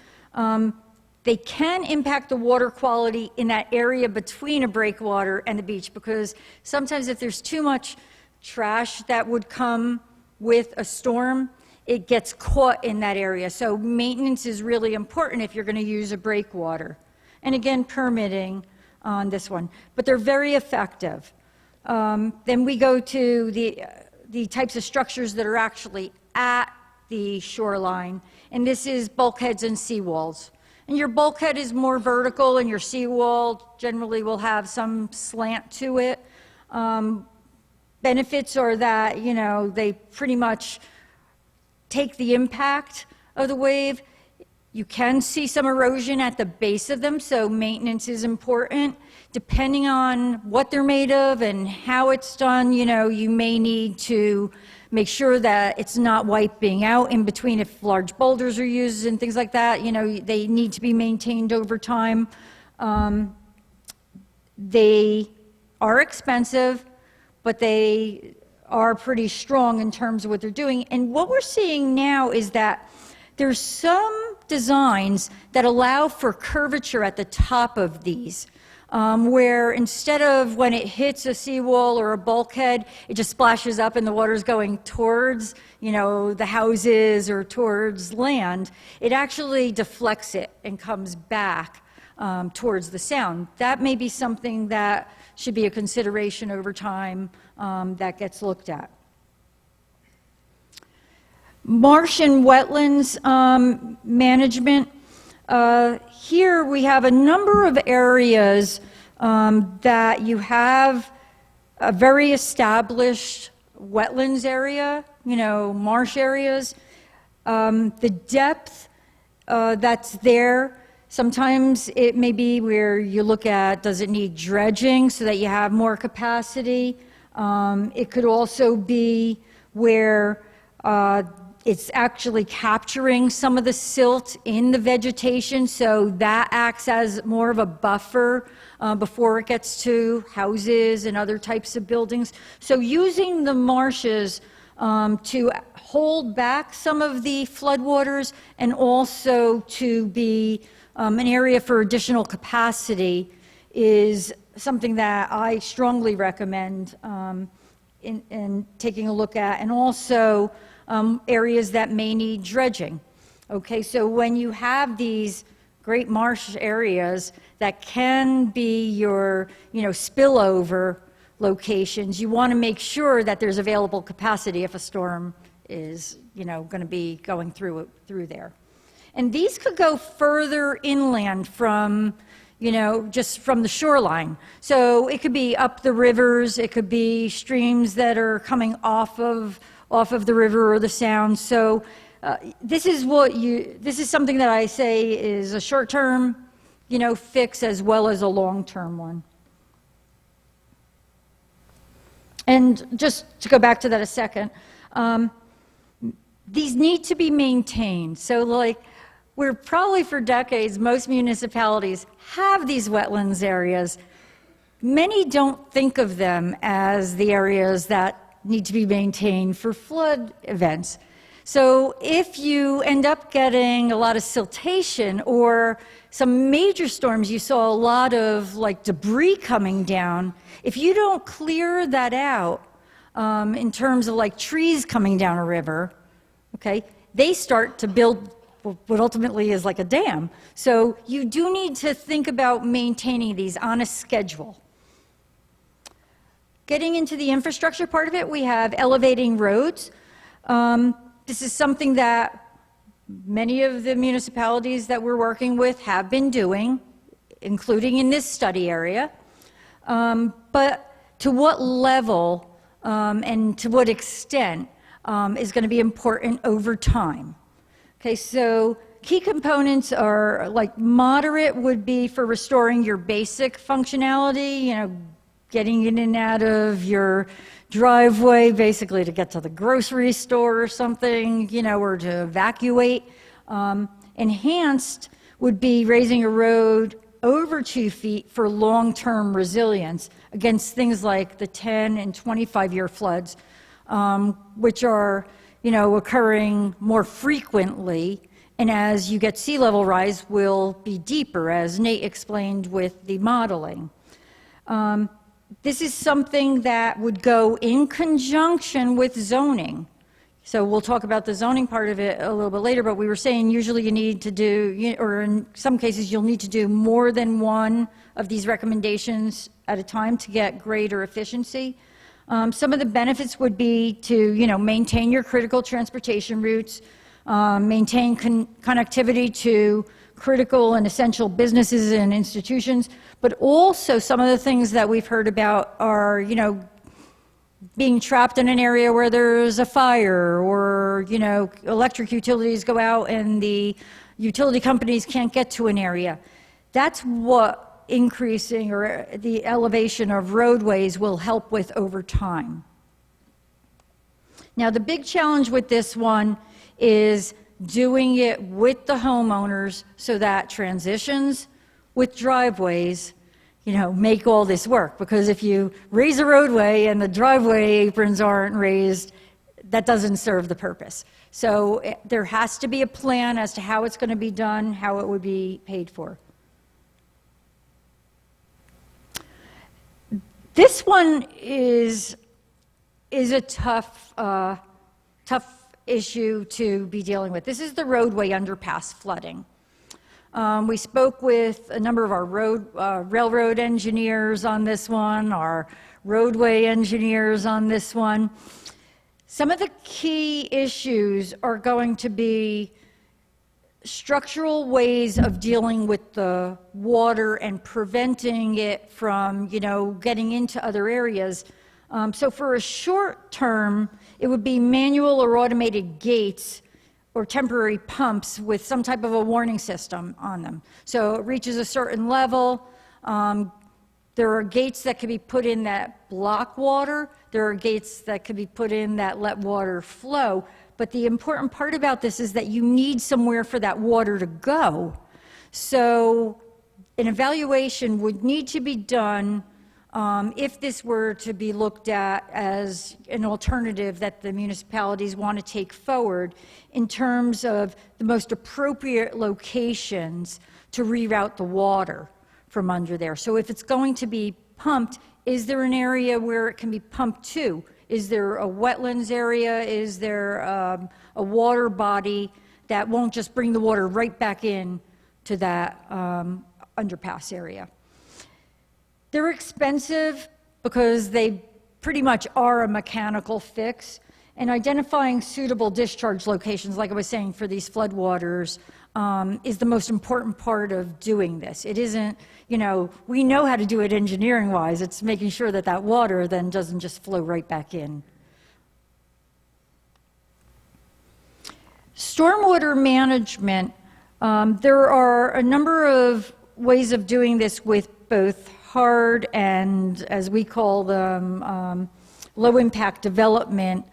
C: They can impact the water quality in that area between a breakwater and the beach, because sometimes if there's too much trash that would come with a storm, it gets caught in that area. So maintenance is really important if you're going to use a breakwater. And again, permitting on this one. But they're very effective. Then we go to the types of structures that are actually at the shoreline. And this is bulkheads and seawalls. And your bulkhead is more vertical, and your seawall generally will have some slant to it. Benefits are that, they pretty much take the impact of the wave. You can see some erosion at the base of them, so maintenance is important. Depending on what they're made of and how it's done, you may need to make sure that it's not wiping out in between if large boulders are used and things like that. They need to be maintained over time. They are expensive, but they are pretty strong in terms of what they're doing. And what we're seeing now is that there's some designs that allow for curvature at the top of these, where instead of when it hits a seawall or a bulkhead, it just splashes up and the water's going towards, the houses or towards land, it actually deflects it and comes back towards the sound. That may be something that should be a consideration over time that gets looked at. Marsh and wetlands management. Here we have a number of areas that you have a very established wetlands area, marsh areas. The depth that's there Sometimes it may be where you look at, does it need dredging so that you have more capacity? It could also be where it's actually capturing some of the silt in the vegetation, so that acts as more of a buffer before it gets to houses and other types of buildings. So using the marshes to hold back some of the floodwaters and also to be an area for additional capacity is something that I strongly recommend in taking a look at, and also areas that may need dredging. Okay, so when you have these great marsh areas that can be your, spillover locations, you want to make sure that there's available capacity if a storm is, going to be going through there. And these could go further inland from, just from the shoreline. So it could be up the rivers, it could be streams that are coming off of the river or the sound. So this is something that I say is a short-term, fix as well as a long-term one. And just to go back to that a second, these need to be maintained. So we're probably for decades, most municipalities have these wetlands areas. Many don't think of them as the areas that need to be maintained for flood events. So if you end up getting a lot of siltation or some major storms, you saw a lot of debris coming down, if you don't clear that out in terms of trees coming down a river, okay, they start to build what ultimately is like a dam. So you do need to think about maintaining these on a schedule. Getting into the infrastructure part of it, we have elevating roads. This is something that many of the municipalities that we're working with have been doing, including in this study area. But to what level and to what extent is going to be important over time. Okay, so key components are moderate would be for restoring your basic functionality, getting in and out of your driveway, basically to get to the grocery store or something, or to evacuate. Enhanced would be raising a road over 2 feet for long-term resilience against things like the 10 and 25-year floods, which are, occurring more frequently, and as you get sea level rise, will be deeper, as Nate explained with the modeling. This is something that would go in conjunction with zoning. So we'll talk about the zoning part of it a little bit later, but we were saying usually you need to do, or in some cases you'll need to do more than one of these recommendations at a time to get greater efficiency. Some of the benefits would be to, maintain your critical transportation routes, maintain connectivity to critical and essential businesses and institutions, but also some of the things that we've heard about are, being trapped in an area where there's a fire or, electric utilities go out and the utility companies can't get to an area. That's what increasing or the elevation of roadways will help with over time. Now, the big challenge with this one is doing it with the homeowners so that transitions with driveways, make all this work. Because if you raise a roadway and the driveway aprons aren't raised, that doesn't serve the purpose. So there has to be a plan as to how it's going to be done, how it would be paid for. This one is a tough issue to be dealing with. This is the roadway underpass flooding. We spoke with a number of our railroad engineers on this one, our roadway engineers on this one. Some of the key issues are going to be structural ways of dealing with the water and preventing it from, getting into other areas. So for a short term, it would be manual or automated gates or temporary pumps with some type of a warning system on them. So it reaches a certain level. There are gates that can be put in that block water. There are gates that can be put in that let water flow. But the important part about this is that you need somewhere for that water to go. So an evaluation would need to be done if this were to be looked at as an alternative that the municipalities want to take forward in terms of the most appropriate locations to reroute the water from under there. So if it's going to be pumped, is there an area where it can be pumped to? Is there a wetlands area? Is there a water body that won't just bring the water right back in to that underpass area? They're expensive because they pretty much are a mechanical fix, and identifying suitable discharge locations, like I was saying, for these floodwaters is the most important part of doing this. It isn't, you know, we know how to do it engineering-wise. It's making sure that that water then doesn't just flow right back in. Stormwater management, there are a number of ways of doing this with both hard and, as we call them, low-impact development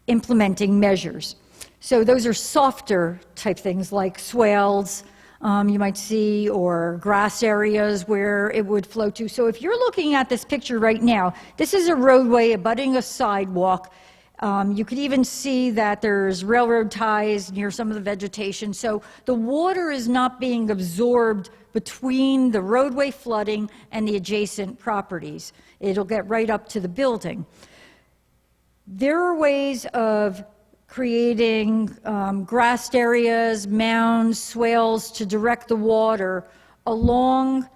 C: implementing measures. So those are softer type things like swales you might see, or grass areas where it would flow to. So if you're looking at this picture right now, this is a roadway abutting a sidewalk. You could even see that there's railroad ties near some of the vegetation. So the water is not being absorbed between the roadway flooding and the adjacent properties. It'll get right up to the building. There are ways of creating grassed areas, mounds, swales to direct the water along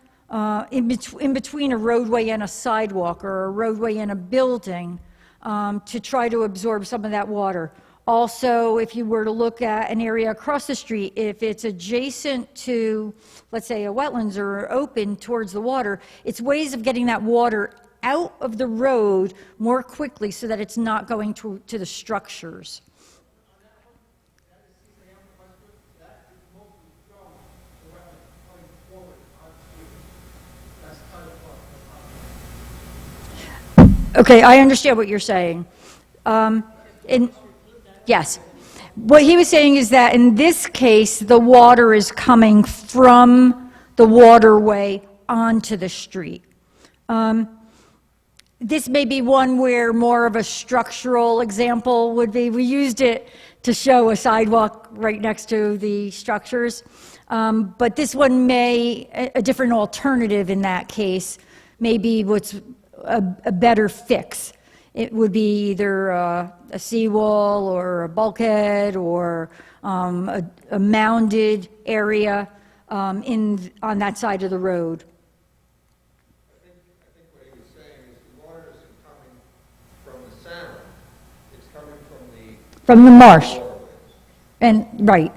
C: in between a roadway and a sidewalk, or a roadway and a building, to try to absorb some of that water. Also, if you were to look at an area across the street, if it's adjacent to, let's say, a wetlands or open towards the water, it's ways of getting that water out of the road more quickly so that it's not going to the structures. Okay, I understand what you're saying. Yes. What he was saying is that in this case, the water is coming from the waterway onto the street. This may be one where more of a structural example would be. We used it to show a sidewalk right next to the structures. But this one a different alternative in that case, may be what's a better fix. It would be either a seawall or a bulkhead or a mounded area on that side of the road.
E: I think what he was saying is the water isn't coming from the sound, it's coming
C: from the marsh. And right.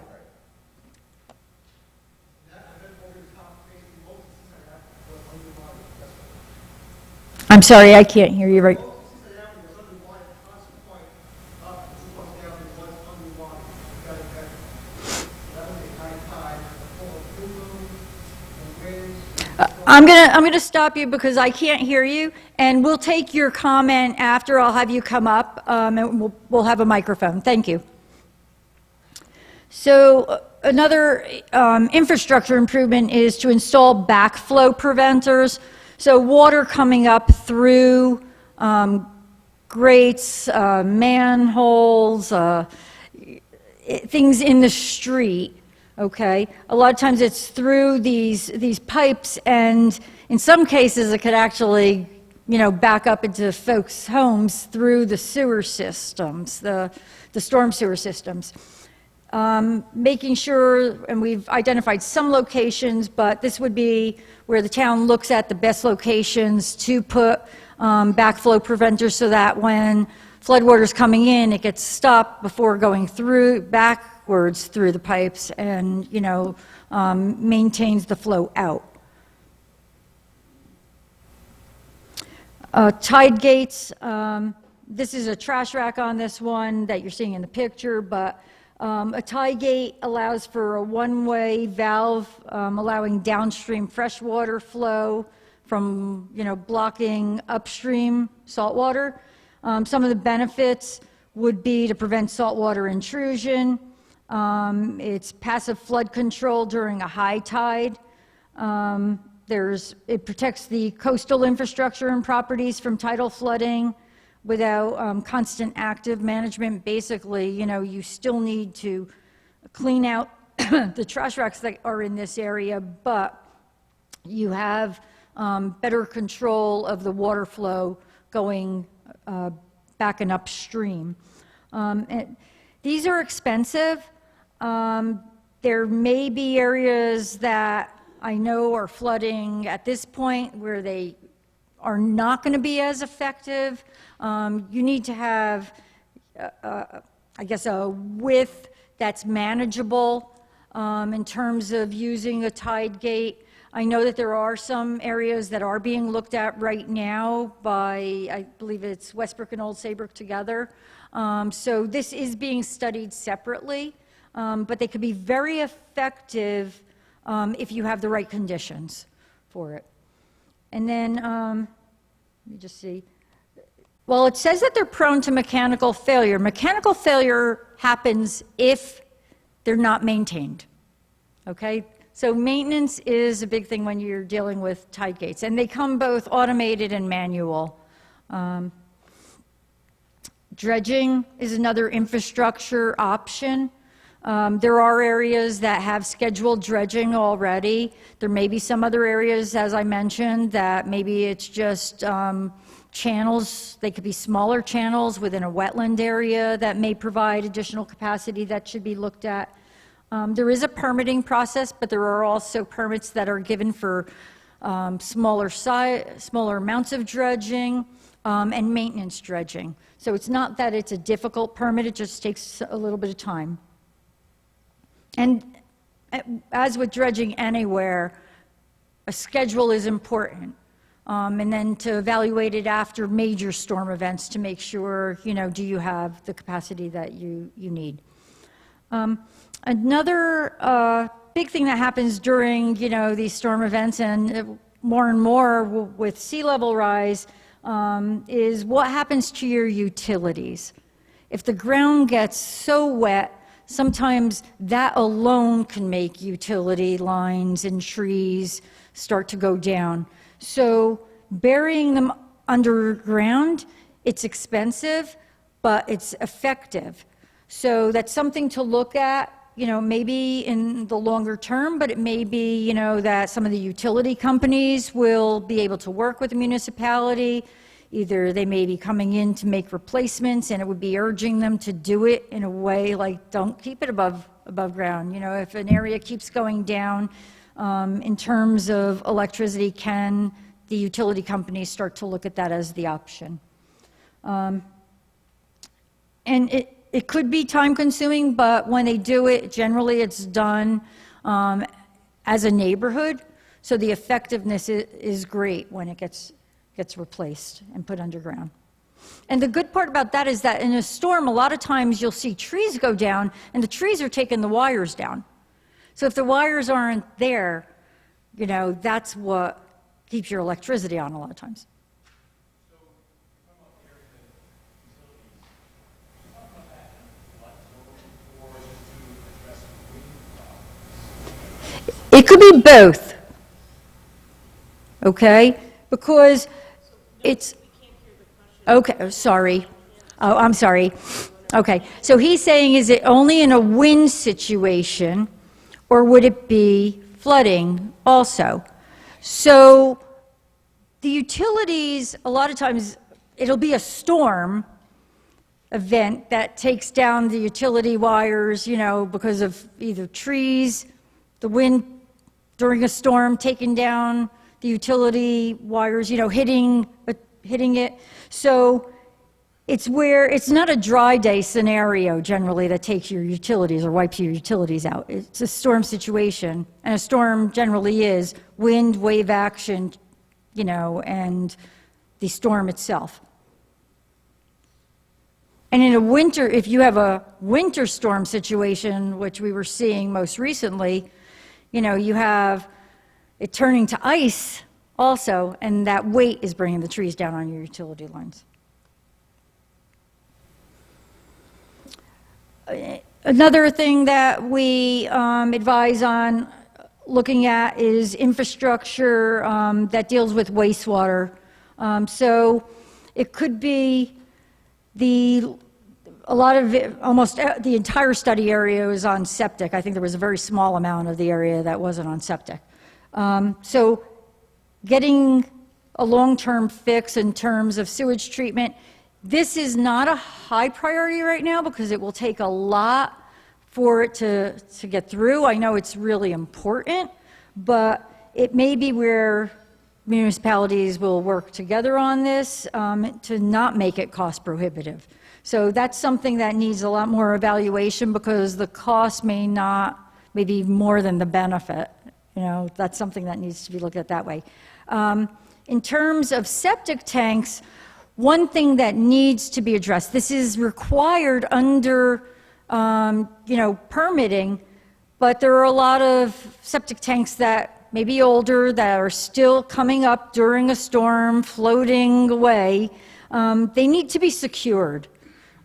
C: I'm sorry, I can't hear you right. I'm gonna stop you because I can't hear you, and we'll take your comment after. I'll have you come up, and we'll have a microphone. Thank you. So another infrastructure improvement is to install backflow preventers. So water coming up through grates, manholes, things in the street. Okay, a lot of times it's through these pipes, and in some cases it could actually, back up into folks' homes through the sewer systems, the storm sewer systems. Making sure, and we've identified some locations, but this would be where the town looks at the best locations to put backflow preventers so that when floodwater's coming in, it gets stopped before going backwards through the pipes and, maintains the flow out. Tide gates, this is a trash rack on this one that you're seeing in the picture, but A tie gate allows for a one-way valve, allowing downstream freshwater flow from, blocking upstream saltwater. Some of the benefits would be to prevent saltwater intrusion. It's passive flood control during a high tide. It protects the coastal infrastructure and properties from tidal flooding without constant active management. Basically, you still need to clean out the trash racks that are in this area, but you have better control of the water flow going back and upstream. These are expensive. There may be areas that I know are flooding at this point where they are not going to be as effective. You need to have, I guess, a width that's manageable in terms of using a tide gate. I know that there are some areas that are being looked at right now by, I believe it's Westbrook and Old Saybrook together. So this is being studied separately, but they could be very effective if you have the right conditions for it. And then, let me just see. Well, it says that they're prone to mechanical failure. Mechanical failure happens if they're not maintained, okay? So maintenance is a big thing when you're dealing with tide gates, and they come both automated and manual. Dredging is another infrastructure option. There are areas that have scheduled dredging already. There may be some other areas, as I mentioned, that maybe it's just channels. They could be smaller channels within a wetland area that may provide additional capacity that should be looked at. There is a permitting process, but there are also permits that are given for smaller amounts of dredging and maintenance dredging. So it's not that it's a difficult permit, it just takes a little bit of time. And as with dredging anywhere, a schedule is important. And then to evaluate it after major storm events to make sure, do you have the capacity that you need. Another big thing that happens during, these storm events and more with sea level rise is what happens to your utilities. If the ground gets so wet, sometimes that alone can make utility lines and trees start to go down. So burying them underground, it's expensive, but it's effective. So that's something to look at, maybe in the longer term, but it may be, that some of the utility companies will be able to work with the municipality. Either they may be coming in to make replacements, and it would be urging them to do it in a way like, don't keep it above ground. If an area keeps going down in terms of electricity, can the utility companies start to look at that as the option? And it could be time consuming, but when they do it, generally it's done as a neighborhood. So the effectiveness is great when it gets replaced and put underground. And the good part about that is that in a storm, a lot of times you'll see trees go down, and the trees are taking the wires down. So if the wires aren't there, that's what keeps your electricity on a lot of times. It could be both, okay? Because it's, okay, sorry. Oh, I'm sorry. Okay, so he's saying, is it only in a wind situation, or would it be flooding also? So the utilities, a lot of times, it'll be a storm event that takes down the utility wires, because of either trees, the wind during a storm taking down the utility wires, hitting it. So it's where it's not a dry day scenario generally that takes your utilities or wipes your utilities out. It's a storm situation, and a storm generally is wind, wave action, and the storm itself. And in a winter, if you have a winter storm situation, which we were seeing most recently, you know, you have it turning to ice also, and that weight is bringing the trees down on your utility lines. Another thing that we advise on looking at is infrastructure that deals with wastewater. So it could be almost the entire study area was on septic. I think there was a very small amount of the area that wasn't on septic. So getting a long-term fix in terms of sewage treatment, this is not a high priority right now because it will take a lot for it to get through. I know it's really important, but it may be where municipalities will work together on this to not make it cost prohibitive. So that's something that needs a lot more evaluation because the cost may be more than the benefit. You know, that's something that needs to be looked at that way. In terms of septic tanks, one thing that needs to be addressed, this is required under, permitting, but there are a lot of septic tanks that may be older that are still coming up during a storm, floating away. They need to be secured.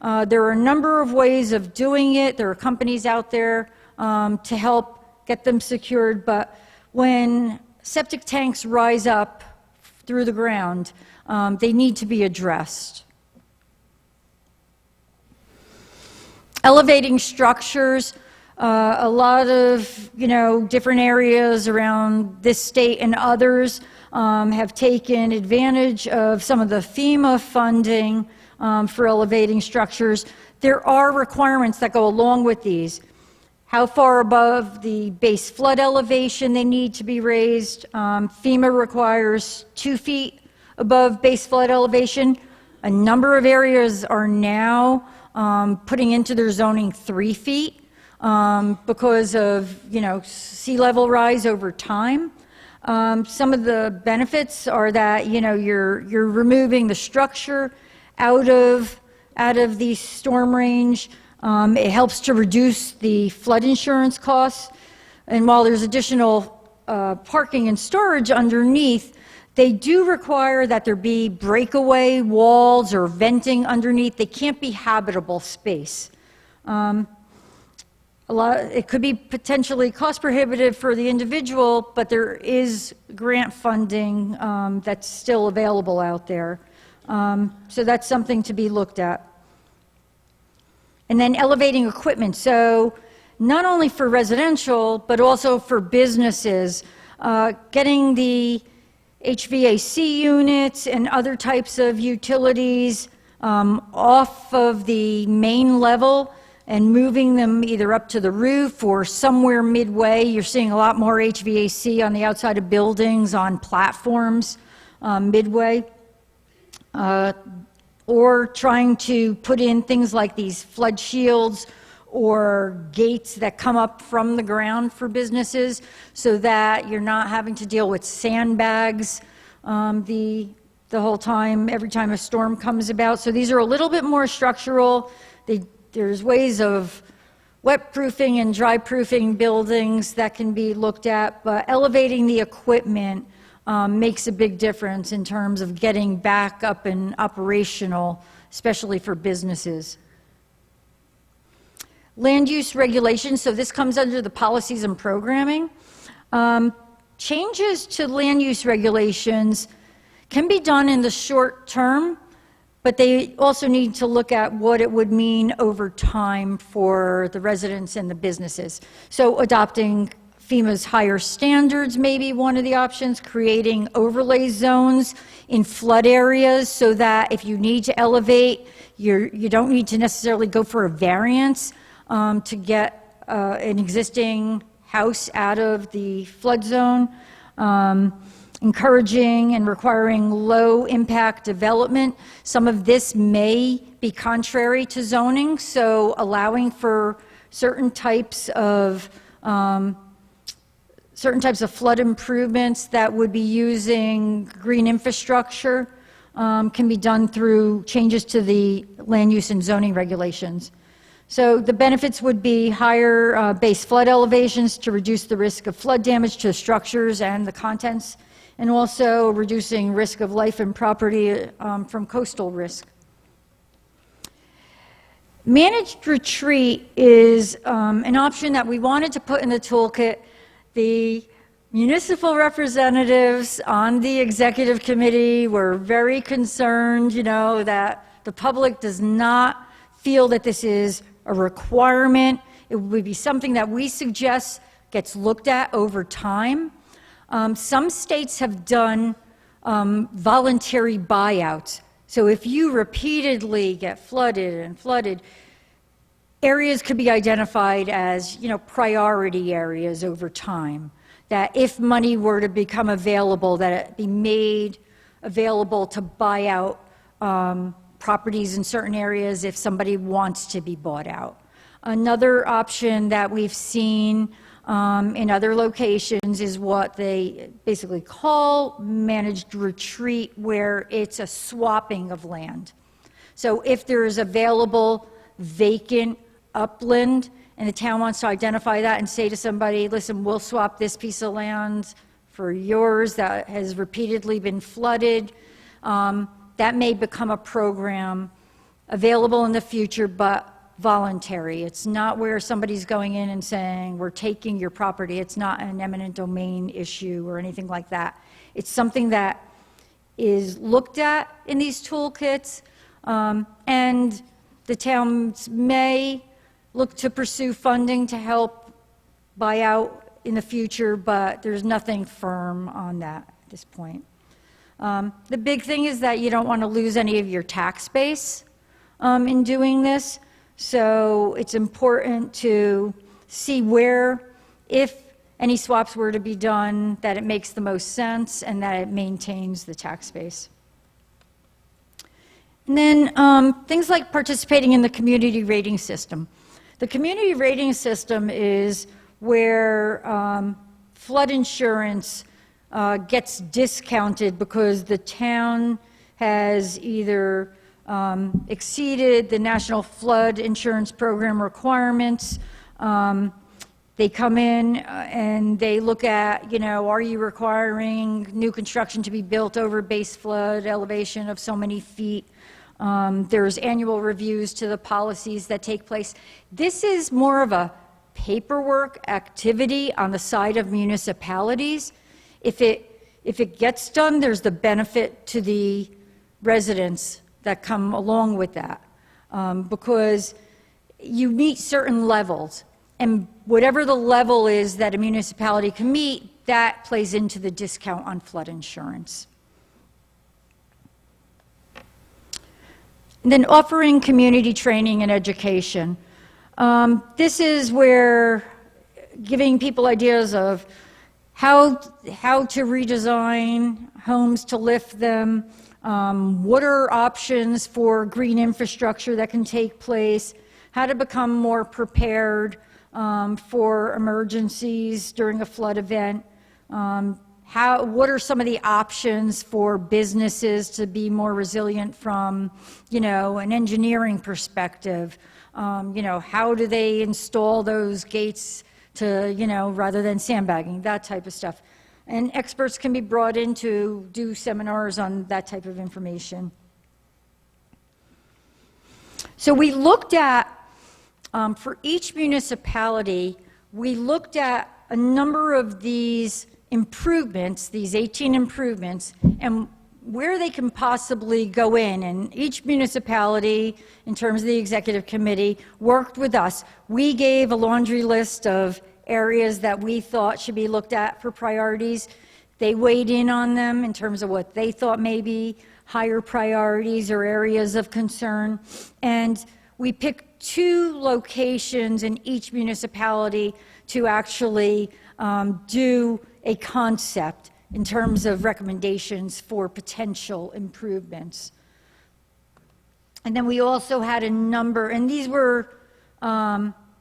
C: There are a number of ways of doing it. There are companies out there to help get them secured, but when septic tanks rise up through the ground, they need to be addressed. Elevating structures, a lot of, different areas around this state and others have taken advantage of some of the FEMA funding for elevating structures. There are requirements that go along with these. How far above the base flood elevation they need to be raised. FEMA requires 2 feet above base flood elevation. A number of areas are now putting into their zoning 3 feet because of sea level rise over time. Some of the benefits are that you're removing the structure out of the storm range. It helps to reduce the flood insurance costs. And while there's additional parking and storage underneath, they do require that there be breakaway walls or venting underneath. They can't be habitable space. It could be potentially cost prohibitive for the individual, but there is grant funding that's still available out there. So that's something to be looked at. And then elevating equipment. So not only for residential, but also for businesses, getting the HVAC units and other types of utilities off of the main level and moving them either up to the roof or somewhere midway. You're seeing a lot more HVAC on the outside of buildings, on platforms midway. Or trying to put in things like these flood shields or gates that come up from the ground for businesses so that you're not having to deal with sandbags the whole time, every time a storm comes about. So these are a little bit more structural. There's ways of wet-proofing and dry-proofing buildings that can be looked at, but elevating the equipment makes a big difference in terms of getting back up and operational, especially for businesses. Land use regulations, so this comes under the policies and programming. Changes to land use regulations can be done in the short term, but they also need to look at what it would mean over time for the residents and the businesses. So adopting FEMA's higher standards may be one of the options, creating overlay zones in flood areas so that if you need to elevate, you don't need to necessarily go for a variance to get an existing house out of the flood zone. Encouraging and requiring low impact development. Some of this may be contrary to zoning, so allowing for certain types of flood improvements that would be using green infrastructure can be done through changes to the land use and zoning regulations. So the benefits would be higher base flood elevations to reduce the risk of flood damage to structures and the contents, and also reducing risk of life and property from coastal risk. Managed retreat is an option that we wanted to put in the toolkit. The municipal representatives on the executive committee were very concerned, that the public does not feel that this is a requirement. It would be something that we suggest gets looked at over time. Some states have done voluntary buyouts. So if you repeatedly get flooded and flooded, areas could be identified as, priority areas over time. That if money were to become available, that it be made available to buy out properties in certain areas if somebody wants to be bought out. Another option that we've seen in other locations is what they basically call managed retreat, where it's a swapping of land. So if there is available vacant upland and the town wants to identify that and say to somebody, listen, we'll swap this piece of land for yours that has repeatedly been flooded, that may become a program available in the future, but voluntary. It's not where somebody's going in and saying, we're taking your property. It's not an eminent domain issue or anything like that. It's something that is looked at in these toolkits, and the towns may look to pursue funding to help buy out in the future, but there's nothing firm on that at this point. The big thing is that you don't want to lose any of your tax base in doing this. So it's important to see where, if any swaps were to be done, that it makes the most sense and that it maintains the tax base. And then things like participating in the community rating system. The community rating system is where flood insurance gets discounted because the town has either exceeded the National Flood Insurance Program requirements. They come in and they look at, are you requiring new construction to be built over base flood elevation of so many feet? There's annual reviews to the policies that take place. This is more of a paperwork activity on the side of municipalities. If it gets done, there's the benefit to the residents that come along with that, because you meet certain levels, and whatever the level is that a municipality can meet, that plays into the discount on flood insurance. And then offering community training and education. This is where giving people ideas of how to redesign homes to lift them, what are options for green infrastructure that can take place, how to become more prepared for emergencies during a flood event, what are some of the options for businesses to be more resilient from, an engineering perspective, how do they install those gates to, rather than sandbagging, that type of stuff. And experts can be brought in to do seminars on that type of information. So we looked at, for each municipality, we looked at a number of these improvements, these 18 improvements, and where they can possibly go in. And each municipality, in terms of the executive committee, worked with us. We gave a laundry list of areas that we thought should be looked at for priorities. They weighed in on them in terms of what they thought may be higher priorities or areas of concern. And we picked 2 locations in each municipality to actually do a concept in terms of recommendations for potential improvements. And then we also had a number, and these were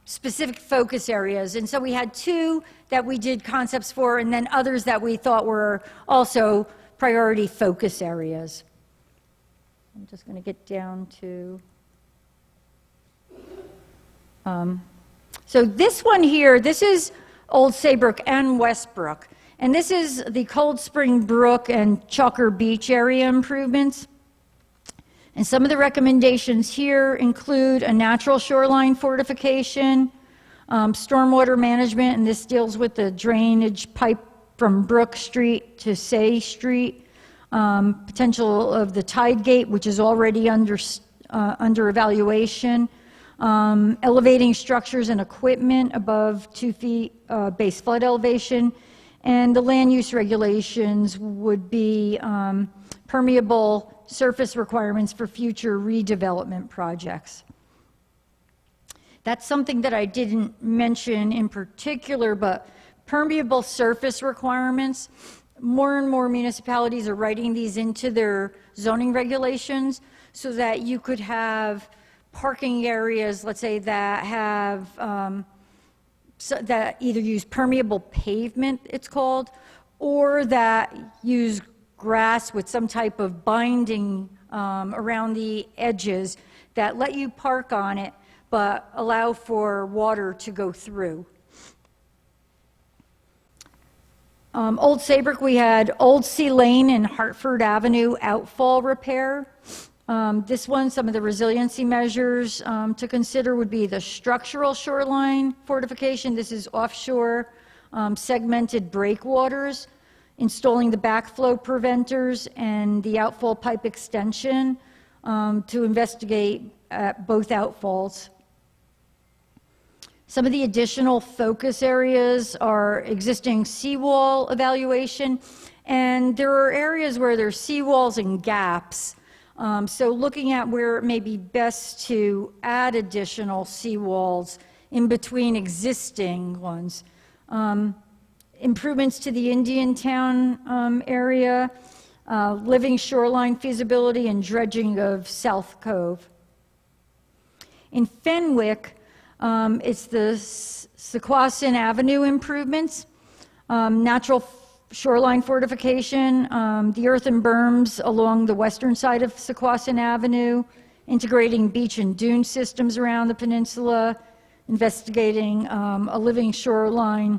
C: specific focus areas. And so we had 2 that we did concepts for, and then others that we thought were also priority focus areas. I'm just going to get down to, so this one here, this is Old Saybrook and Westbrook. And this is the Cold Spring Brook and Chalker Beach area improvements. And some of the recommendations here include a natural shoreline fortification, stormwater management, and this deals with the drainage pipe from Brook Street to Say Street, potential of the tide gate, which is already under evaluation, elevating structures and equipment above 2 feet base flood elevation, and the land use regulations would be permeable surface requirements for future redevelopment projects. That's something that I didn't mention in particular, but permeable surface requirements, more and more municipalities are writing these into their zoning regulations so that you could have parking areas, let's say, that have, that either use permeable pavement, it's called, or that use grass with some type of binding around the edges that let you park on it but allow for water to go through. Old Saybrook, we had Old Sea Lane and Hartford Avenue outfall repair. This one, some of the resiliency measures to consider would be the structural shoreline fortification. This is offshore segmented breakwaters, installing the backflow preventers and the outfall pipe extension to investigate both outfalls. Some of the additional focus areas are existing seawall evaluation, and there are areas where there's seawalls and gaps. So looking at where it may be best to add additional seawalls in between existing ones. Improvements to the Indian Town area, living shoreline feasibility, and dredging of South Cove. In Fenwick, it's the Sequoian Avenue improvements, natural shoreline fortification, the earthen berms along the western side of Sequoian Avenue, integrating beach and dune systems around the peninsula, investigating a living shoreline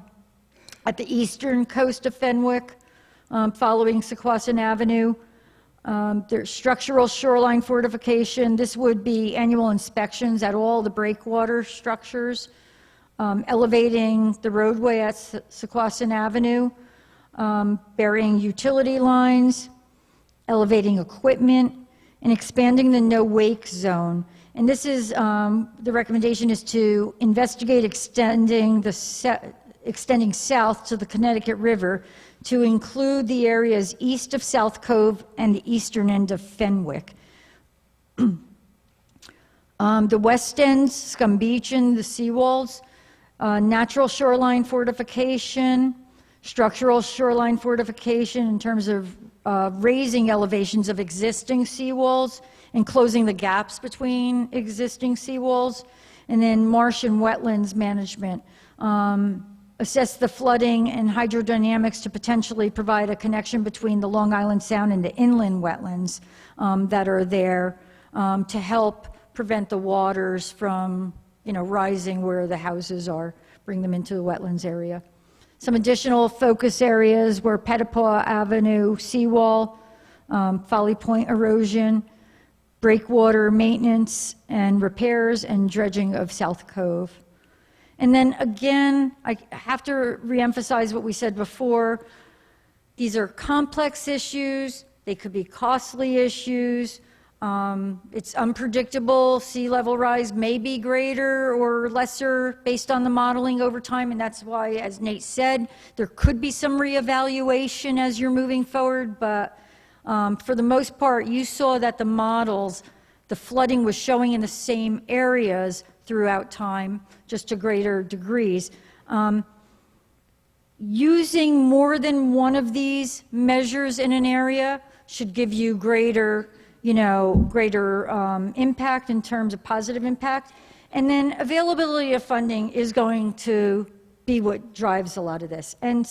C: at the eastern coast of Fenwick, following Sequoian Avenue. There's structural shoreline fortification. This would be annual inspections at all the breakwater structures, elevating the roadway at Sequoian Avenue, burying utility lines, elevating equipment, and expanding the no-wake zone. And this is, the recommendation is to investigate extending south to the Connecticut River to include the areas east of South Cove and the eastern end of Fenwick. The west end, Scum Beach and the seawalls, natural shoreline fortification, structural shoreline fortification in terms of raising elevations of existing seawalls and closing the gaps between existing seawalls, and then marsh and wetlands management. Assess the flooding and hydrodynamics to potentially provide a connection between the Long Island Sound and the inland wetlands that are there to help prevent the waters from, rising where the houses are, bring them into the wetlands area. Some additional focus areas were Pettipah Avenue seawall, Folly Point erosion, breakwater maintenance and repairs, and dredging of South Cove. And then again, I have to reemphasize what we said before. These are complex issues. They could be costly issues. It's unpredictable. Sea level rise may be greater or lesser based on the modeling over time, and that's why, as Nate said, there could be some reevaluation as you're moving forward, but for the most part, you saw that the models, the flooding was showing in the same areas throughout time, just to greater degrees. Using more than one of these measures in an area should give you greater impact in terms of positive impact. And then availability of funding is going to be what drives a lot of this. And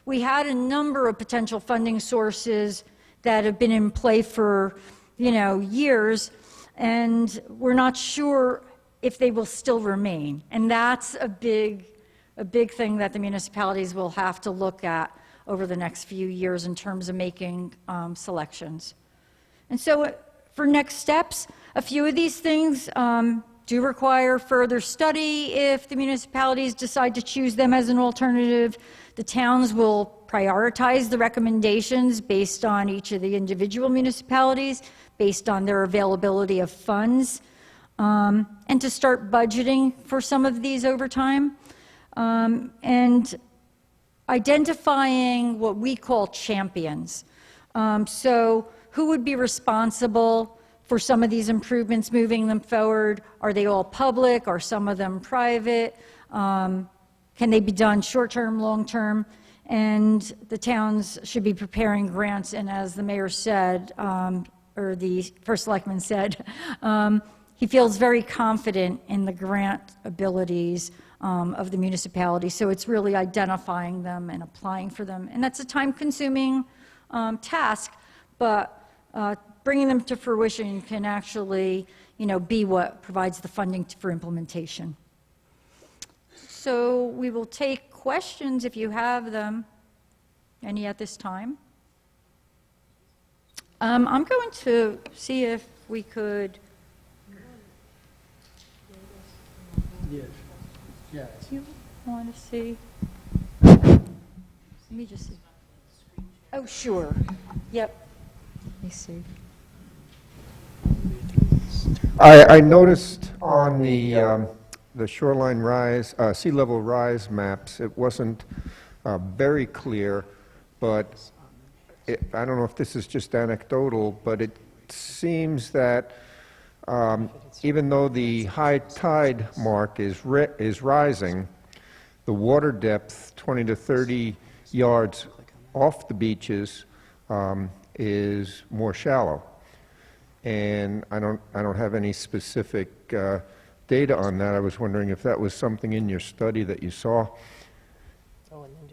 C: we had a number of potential funding sources that have been in play for years, and we're not sure if they will still remain. And that's a big thing that the municipalities will have to look at over the next few years in terms of making selections. And so for next steps, a few of these things do require further study. If the municipalities decide to choose them as an alternative, the towns will prioritize the recommendations based on each of the individual municipalities, based on their availability of funds, and to start budgeting for some of these over time, and identifying what we call champions. So who would be responsible for some of these improvements, moving them forward? Are they all public? Are some of them private? Can they be done short-term, long-term? And the towns should be preparing grants, and as the mayor said, or the first selectman said, he feels very confident in the grant abilities of the municipality. So it's really identifying them and applying for them. And that's a time-consuming task, but bringing them to fruition can actually, be what provides the funding for implementation. So we will take questions if you have them. Any at this time? I'm going to see if we could.
D: Yes. Yeah.
C: Do you want to see? Let me just see. Oh, sure. Yep. Let me see.
E: I noticed on the shoreline rise, sea level rise maps, it wasn't very clear, but I don't know if this is just anecdotal, but it seems that even though the high tide mark is rising, the water depth 20 to 30 yards off the beaches is more shallow. And I don't have any specific data on that. I was wondering if that was something in your study that you saw.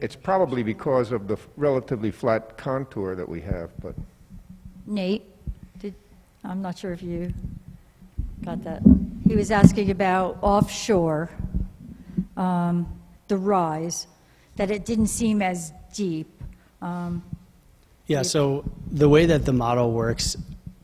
E: It's probably because of the relatively flat contour that we have, but.
C: Nate, I'm not sure if you got that. He was asking about offshore, the rise, that it didn't seem as deep.
D: Yeah, so the way that the model works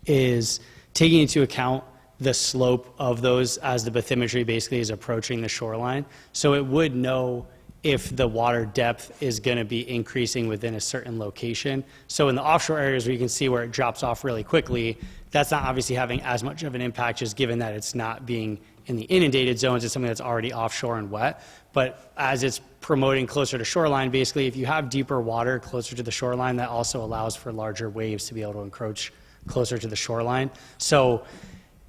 D: is taking into account the slope of those as the bathymetry basically is approaching the shoreline. So it would know if the water depth is going to be increasing within a certain location. So in the offshore areas where you can see where it drops off really quickly, that's not obviously having as much of an impact, just given that it's not being in the inundated zones. It's something that's already offshore and wet. But as it's promoting closer to shoreline, basically, if you have deeper water closer to the shoreline, that also allows for larger waves to be able to encroach closer to the shoreline. So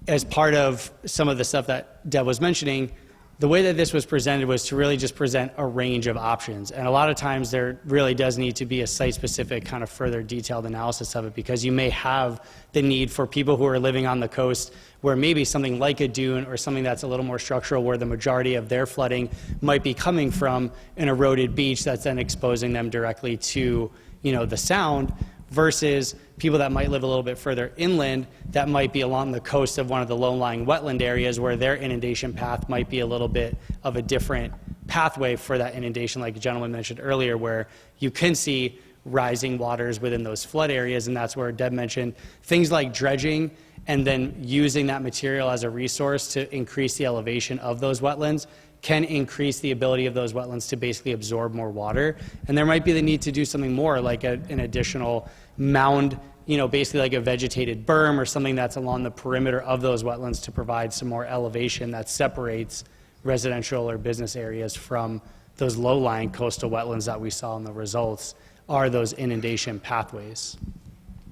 D: as part of some of the stuff that Deb was mentioning, the way that this was presented was to really just present a range of options. And a lot of times there really does need to be a site-specific kind of further detailed analysis of it, because you may have the need for people who are living on the coast where maybe something like a dune or something that's a little more structural, where the majority of their flooding might be coming from an eroded beach that's then exposing them directly to, the sound, versus people that might live a little bit further inland that might be along the coast of one of the low-lying wetland areas where their inundation path might be a little bit of a different pathway for that inundation, like the gentleman mentioned earlier, where you can see rising waters within those flood areas. And that's where Deb mentioned things like dredging and then using that material as a resource to increase the elevation of those wetlands can increase the ability of those wetlands to basically absorb more water. And there might be the need to do something more, like an additional mound, basically like a vegetated berm or something that's along the perimeter of those wetlands to provide some more elevation that separates residential or business areas from those low-lying coastal wetlands that we saw in the results are those inundation pathways.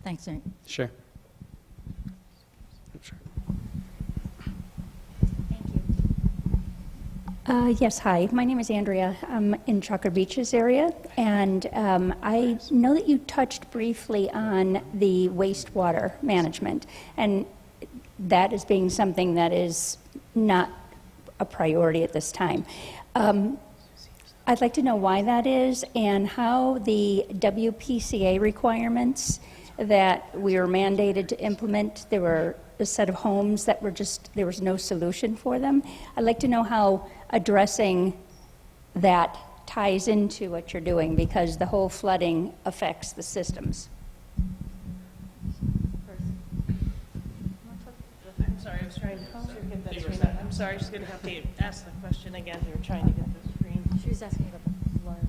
C: Thanks, Nate.
D: Sure.
F: Yes, hi. My name is Andrea. I'm in Chocolate Beaches area, and I know that you touched briefly on the wastewater management, and that as being something that is not a priority at this time. I'd like to know why that is and how the WPCA requirements that we were mandated to implement. There were a set of homes that were just, there was no solution for them. I'd like to know how addressing that ties into what you're doing, because the whole flooding affects the systems.
B: I'm sorry, I was trying to get that screen up. I'm sorry, she's going to have to ask the question again. We were trying to get the screen.
C: She was asking about the flood.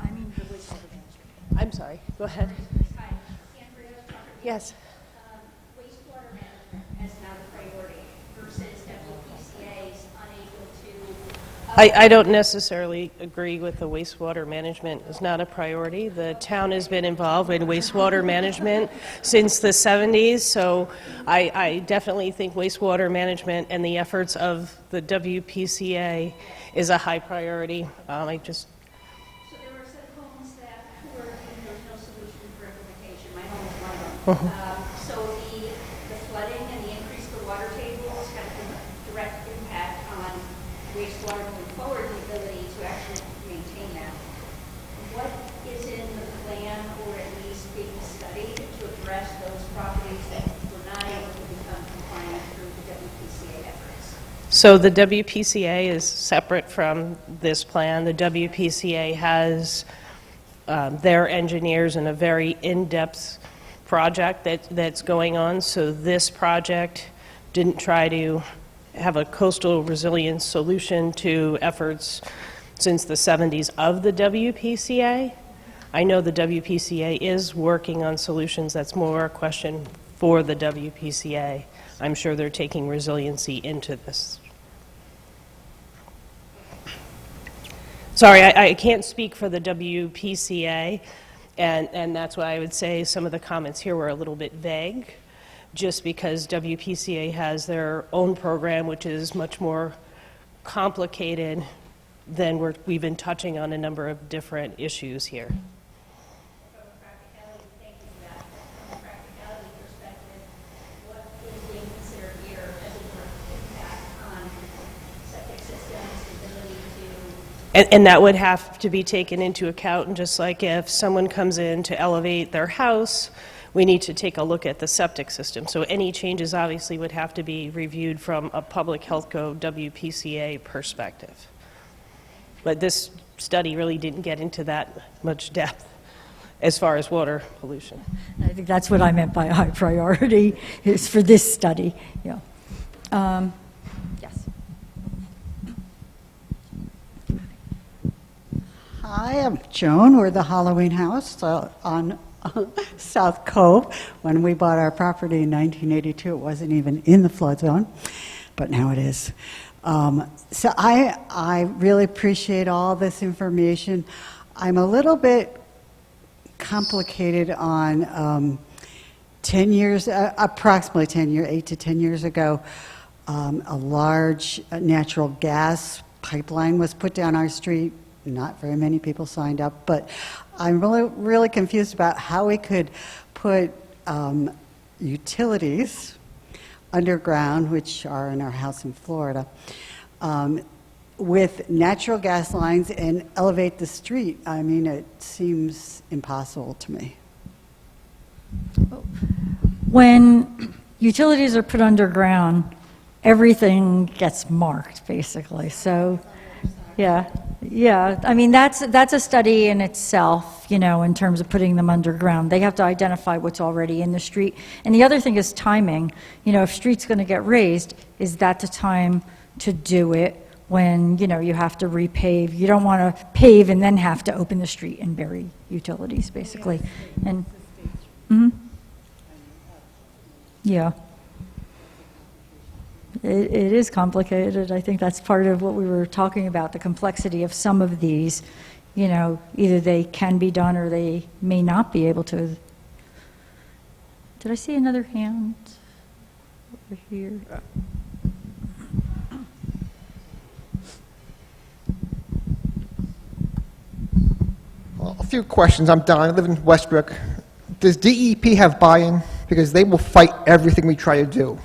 C: I mean, the wastewater management.
B: I'm sorry, go ahead.
F: Hi, Andrea,
B: Yes.
F: wastewater management as not a priority versus WPCA's unable to.
B: I don't necessarily agree with the wastewater management is not a priority. The town has been involved in wastewater management since the 70s, so I definitely think wastewater management and the efforts of the WPCA is a high priority.
F: So there were some homes that were, there was no solution for implementation. My home is one of them. So the flooding and the increase of the water tables have a direct impact on wastewater moving forward and the ability to actually maintain that. What is in the plan, or at least being studied, to address those properties that were not able to become compliant through the WPCA efforts?
B: So the WPCA is separate from this plan. The WPCA has their engineers in a very in-depth project that's going on. So this project didn't try to have a coastal resilience solution to efforts since the 70s of the WPCA. I know the WPCA is working on solutions. That's more a question for the WPCA. I'm sure they're taking resiliency into this. Sorry, I can't speak for the WPCA, and that's why I would say some of the comments here were a little bit vague, just because WPCA has their own program, which is much more complicated than we've been touching on a number of different issues here.
F: From a practicality, thank you for that. From a practicality perspective, what is being considered here as a direct impact on septic systems, ability to?
B: And that would have to be taken into account, and just like if someone comes in to elevate their house, we need to take a look at the septic system. So any changes obviously would have to be reviewed from a public health code WPCA perspective. But this study really didn't get into that much depth as far as water pollution.
C: I think that's what I meant by high priority, is for this study. Yeah. Yes.
G: Hi, I'm Joan. We're the Halloween House on South Cove. When we bought our property in 1982, it wasn't even in the flood zone, but now it is. So I really appreciate all this information. I'm a little bit complicated on 10 years, approximately 10 years, 8 to 10 years ago, a large natural gas pipeline was put down our street. Not very many people signed up, but I'm really confused about how we could put utilities underground, which are in our house in Florida, with natural gas lines and elevate the street. I mean, it seems impossible to me.
C: When utilities are put underground, everything gets marked, basically. So, yeah. I mean, that's a study in itself, you know, in terms of putting them underground. They have to identify what's already in the street. And the other thing is timing. You know, if street's going to get raised, is that the time to do it when, you know, you have to repave? You don't want to pave and then have to open the street and bury utilities, basically. And, yeah. It is complicated. I think that's part of what we were talking about, the complexity of some of these. You know, either they can be done or they may not be able to. Did I see another hand over here?
H: Well, a few questions. I'm Don. I live in Westbrook. Does DEP have buy-in? Because they will fight everything we try to do.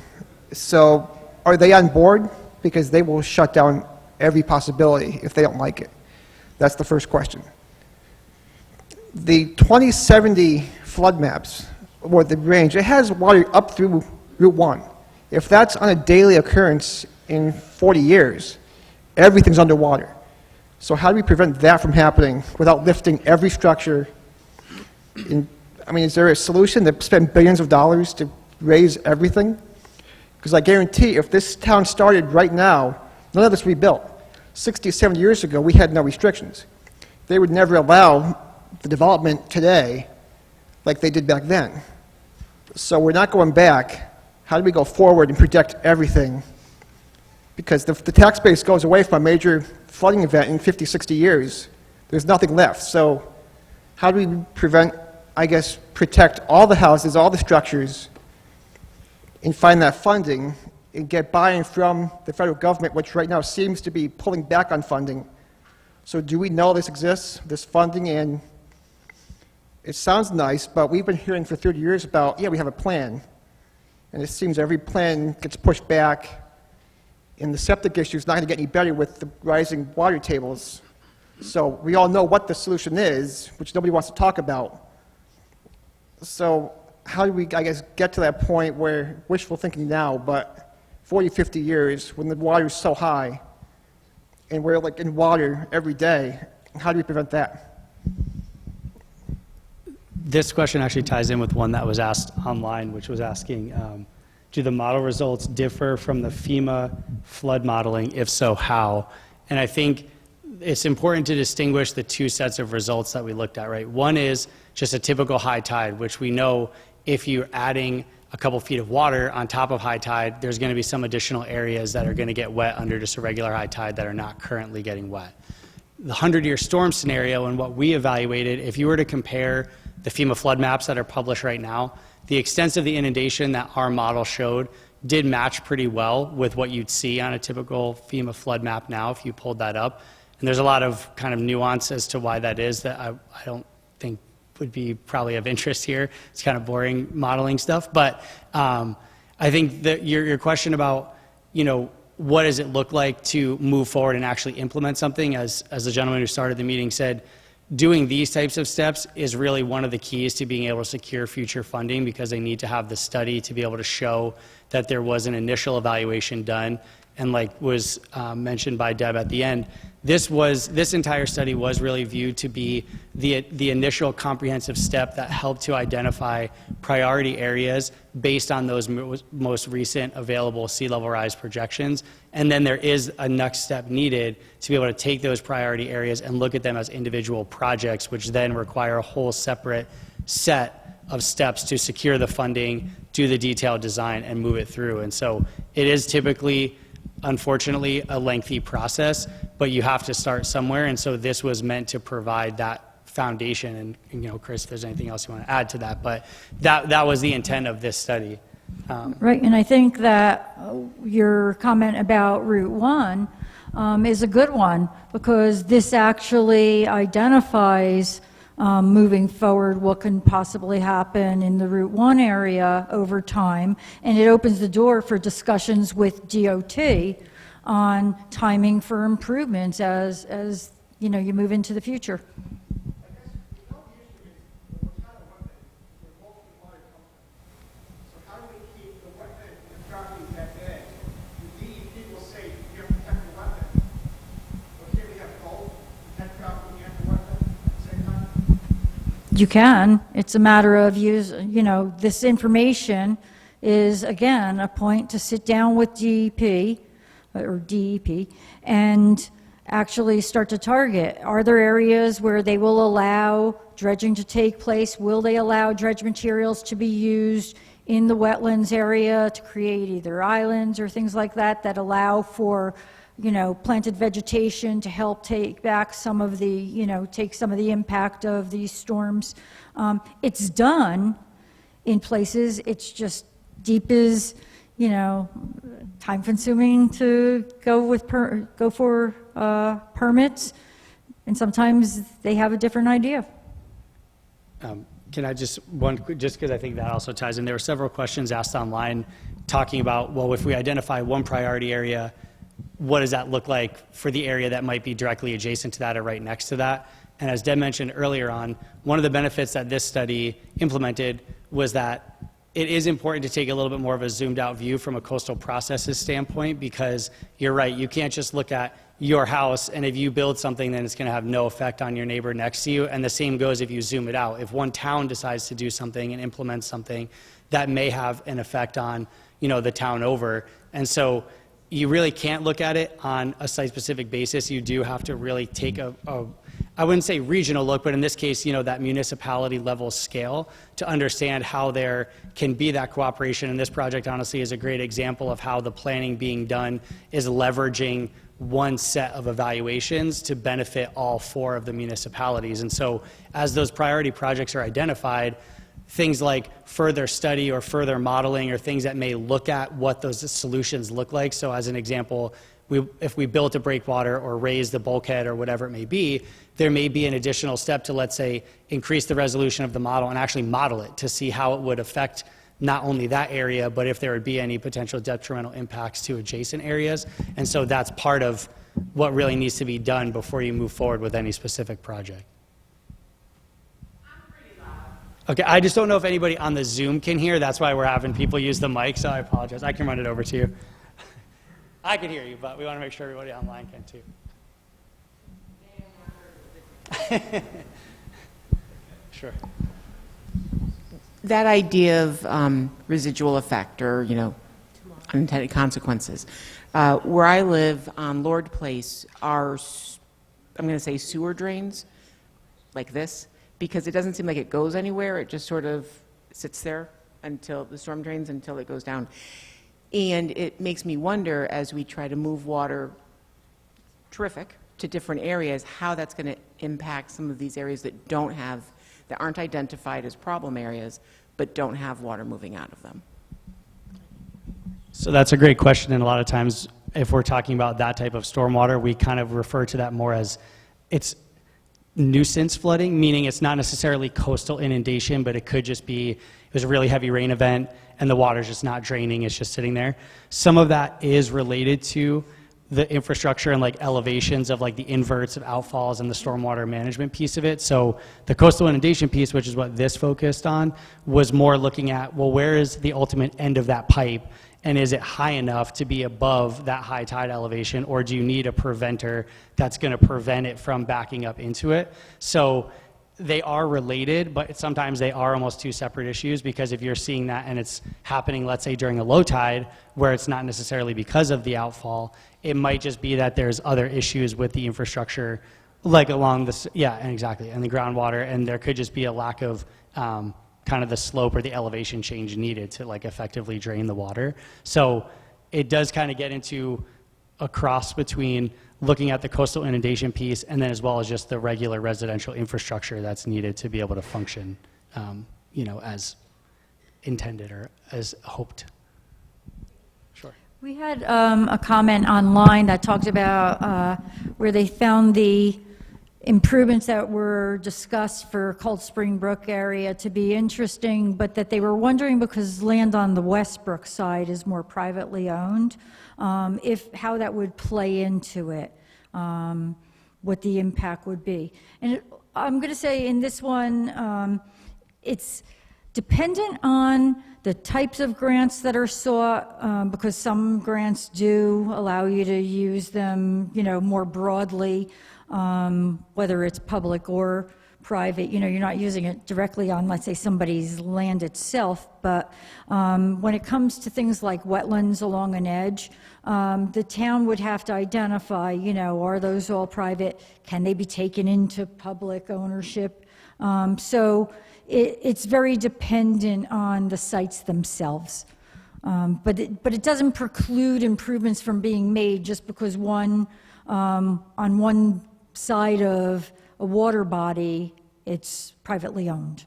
H: So are they on board? Because they will shut down every possibility if they don't like it. That's the first question. The 2070 flood maps, or the range, it has water up through Route 1. If that's on a daily occurrence in 40 years, everything's underwater. So how do we prevent that from happening without lifting every structure? I mean, is there a solution to spend billions of dollars to raise everything? Because I guarantee if this town started right now, none of this would be built. 60, 70 years ago, we had no restrictions. They would never allow the development today like they did back then. So we're not going back. How do we go forward and protect everything? Because if the tax base goes away from a major flooding event in 50, 60 years, there's nothing left. So how do we prevent, I guess, protect all the houses, all the structures, and find that funding and get buy-in from the federal government, which right now seems to be pulling back on funding? So do we know this exists, this funding? And it sounds nice, but we've been hearing for 30 years about, yeah, we have a plan. And it seems every plan gets pushed back, and the septic issue is not going to get any better with the rising water tables. So we all know what the solution is, which nobody wants to talk about. So how do we, I guess, get to that point where wishful thinking now, but 40, 50 years, when the water is so high, and we're like in water every day, how do we prevent that?
D: This question actually ties in with one that was asked online, which was asking, do the model results differ from the FEMA flood modeling? If so, how? And I think it's important to distinguish the two sets of results that we looked at, right? One is just a typical high tide, which we know if you're adding a couple feet of water on top of high tide, there's going to be some additional areas that are going to get wet under just a regular high tide that are not currently getting wet. The 100-year storm scenario and what we evaluated, if you were to compare the FEMA flood maps that are published right now, the extent of the inundation that our model showed did match pretty well with what you'd see on a typical FEMA flood map now if you pulled that up. And there's a lot of kind of nuance as to why that is that I don't think would be probably of interest here. It's kind of boring modeling stuff. But I think that your question about, what does it look like to move forward and actually implement something, as the gentleman who started the meeting said, doing these types of steps is really one of the keys to being able to secure future funding, because they need to have the study to be able to show that there was an initial evaluation done. And like was mentioned by Deb at the end, this entire study was really viewed to be the initial comprehensive step that helped to identify priority areas based on those most recent available sea level rise projections. And then there is a next step needed to be able to take those priority areas and look at them as individual projects, which then require a whole separate set of steps to secure the funding, do the detailed design, and move it through. And so it is typically, unfortunately, a lengthy process, but you have to start somewhere. And so this was meant to provide that foundation. And Chris, if there's anything else you want to add to that, but that was the intent of this study.
C: Right, and I think that your comment about Route 1 is a good one, because this actually identifies moving forward what can possibly happen in the Route 1 area over time, and it opens the door for discussions with DOT on timing for improvements as you move into the future. You can. It's a matter of this information is, again, a point to sit down with DEP and actually start to target. Are there areas where they will allow dredging to take place? Will they allow dredge materials to be used in the wetlands area to create either islands or things like that allow for planted vegetation to help take back some of the, take some of the impact of these storms? It's done in places. It's just DEP is, time consuming to go for permits, and sometimes they have a different idea.
D: Can I just because I think that also ties in. There were several questions asked online talking about, well, if we identify one priority area, what does that look like for the area that might be directly adjacent to that or right next to that? And as Deb mentioned earlier on, one of the benefits that this study implemented was that it is important to take a little bit more of a zoomed out view from a coastal processes standpoint, because you're right, you can't just look at your house, and if you build something, then it's going to have no effect on your neighbor next to you. And the same goes if you zoom it out. If one town decides to do something and implement something, that may have an effect on, the town over. And so you really can't look at it on a site-specific basis. You do have to really take I wouldn't say regional look, but in this case, that municipality level scale to understand how there can be that cooperation. And this project, honestly, is a great example of how the planning being done is leveraging one set of evaluations to benefit all 4 of the municipalities. And so as those priority projects are identified, things like further study or further modeling or things that may look at what those solutions look like. So as an example, if we built a breakwater or raised the bulkhead or whatever it may be, there may be an additional step to, let's say, increase the resolution of the model and actually model it to see how it would affect not only that area, but if there would be any potential detrimental impacts to adjacent areas. And so that's part of what really needs to be done before you move forward with any specific project. Okay, I just don't know if anybody on the Zoom can hear. That's why we're having people use the mic, so I apologize. I can run it over to you. I can hear you, but we want to make sure everybody online can too. Sure.
I: That idea of residual effect or, unintended consequences. Where I live on Lord Place are, I'm going to say sewer drains like this, because it doesn't seem like it goes anywhere. It just sort of sits there until the storm drains, until it goes down. And it makes me wonder, as we try to move water, to different areas, how that's going to impact some of these areas that aren't identified as problem areas, but don't have water moving out of them.
D: So that's a great question, and a lot of times if we're talking about that type of stormwater, we kind of refer to that more as it's nuisance flooding, meaning it's not necessarily coastal inundation, but it could just be, it was a really heavy rain event and the water's just not draining, it's just sitting there. Some of that is related to the infrastructure and like elevations of like the inverts of outfalls and the stormwater management piece of it. So the coastal inundation piece, which is what this focused on, was more looking at, well, where is the ultimate end of that pipe? And is it high enough to be above that high tide elevation, or do you need a preventer that's going to prevent it from backing up into it? So they are related, but sometimes they are almost 2 separate issues, because if you're seeing that and it's happening, let's say during a low tide, where it's not necessarily because of the outfall, it might just be that there's other issues with the infrastructure, like along this, yeah, and exactly, and the groundwater, and there could just be a lack of kind of the slope or the elevation change needed to like effectively drain the water. So it does kind of get into a cross between looking at the coastal inundation piece and then as well as just the regular residential infrastructure that's needed to be able to function, as intended or as hoped. Sure.
C: We had a comment online that talked about where they found the improvements that were discussed for Cold Spring Brook area to be interesting, but that they were wondering, because land on the Westbrook side is more privately owned, how that would play into it, what the impact would be. And I'm going to say in this one, it's dependent on the types of grants that are sought, because some grants do allow you to use them, more broadly, whether it's public or private. You're not using it directly on, let's say, somebody's land itself, but when it comes to things like wetlands along an edge, the town would have to identify, are those all private? Can they be taken into public ownership? So it's very dependent on the sites themselves. But it doesn't preclude improvements from being made just because on one side of a water body, it's privately owned.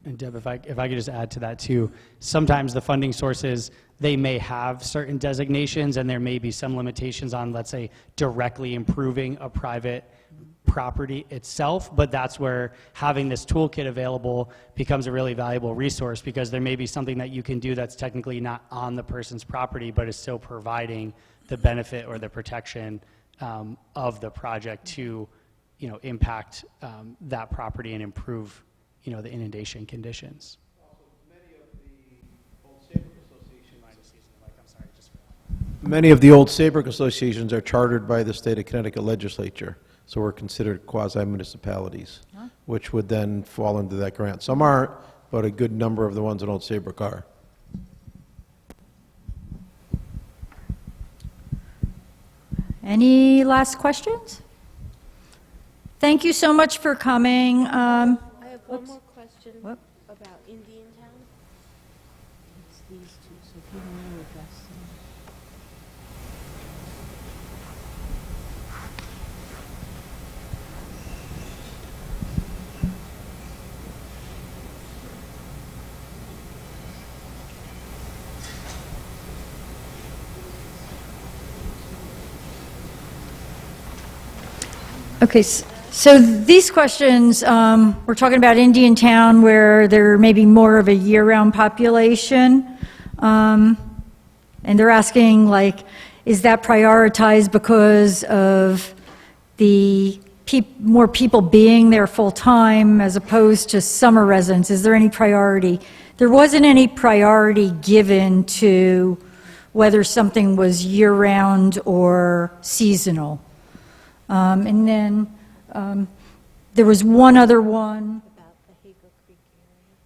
D: And Deb, if I could just add to that too, sometimes the funding sources, they may have certain designations and there may be some limitations on, let's say, directly improving a private property itself, but that's where having this toolkit available becomes a really valuable resource, because there may be something that you can do that's technically not on the person's property, but is still providing the benefit or the protection of the project to, impact that property and improve, the inundation conditions.
J: Many of the old Saybrook associations are chartered by the state of Connecticut legislature, so we're considered quasi-municipalities, which would then fall into that grant. Some aren't, but a good number of the ones in Old Saybrook are.
C: Any last questions? Thank you so much for coming.
K: I have one more question
C: What?
K: about Indian Town. It's these two, so if you want to address them.
C: Okay, so these questions, we're talking about Indian Town where there may be more of a year-round population. And they're asking, like, is that prioritized because of the more people being there full-time as opposed to summer residents? Is there any priority? There wasn't any priority given to whether something was year-round or seasonal. And then there was one other one.
K: About the Hager Creek area.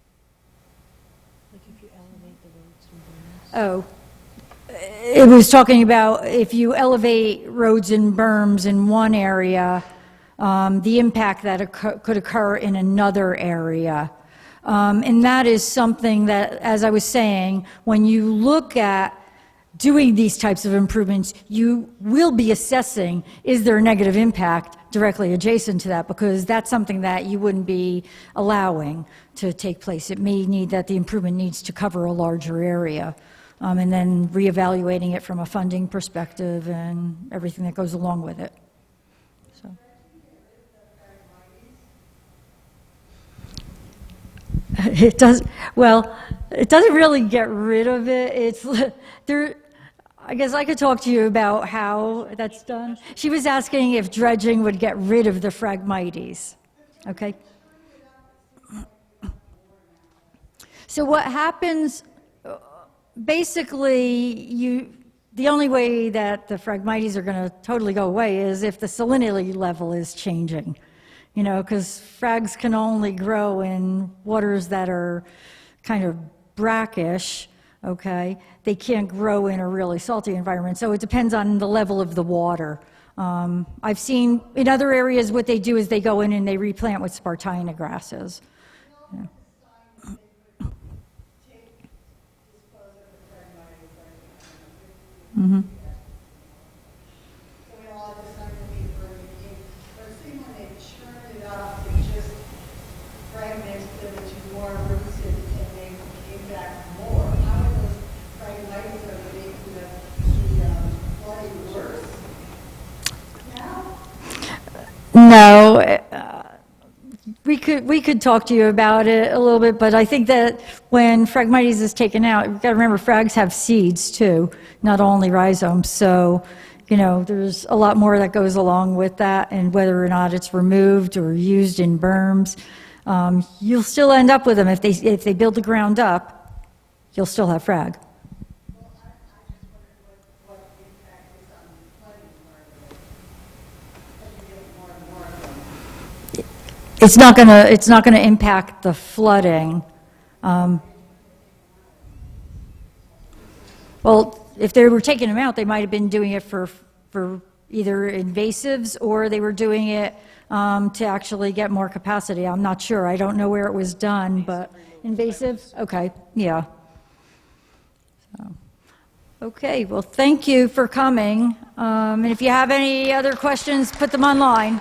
K: Like if you elevate the roads and berms.
C: Oh, it was talking about if you elevate roads and berms in one area, the impact that could occur in another area. And that is something that, as I was saying, when you look at doing these types of improvements, you will be assessing, is there a negative impact directly adjacent to that? Because that's something that you wouldn't be allowing to take place. It may need that the improvement needs to cover a larger area. And then reevaluating it from a funding perspective and everything that goes along with it. So. It does, well, it doesn't really get rid of it. It's there. I guess I could talk to you about how that's done. She was asking if dredging would get rid of the Phragmites. Okay. So what happens, basically, the only way that the Phragmites are going to totally go away is if the salinity level is changing. You know, because frags can only grow in waters that are kind of brackish, okay? They can't grow in a really salty environment, so it depends on the level of the water. I've seen in other areas what they do is they go in and they replant with Spartina grasses. Yeah. Mm-hmm. No, we could talk to you about it a little bit, but I think that when Phragmites is taken out, you've got to remember frags have seeds too, not only rhizomes. So, you know, there's a lot more that goes along with that, and whether or not it's removed or used in berms, you'll still end up with them. If they build the ground up, you'll still have frag. It's not gonna impact the flooding. Well, if they were taking them out, they might have been doing it for either invasives or they were doing it to actually get more capacity. I'm not sure. I don't know where it was done, but invasive? Okay, yeah. So, okay, well, thank you for coming. And if you have any other questions, put them online.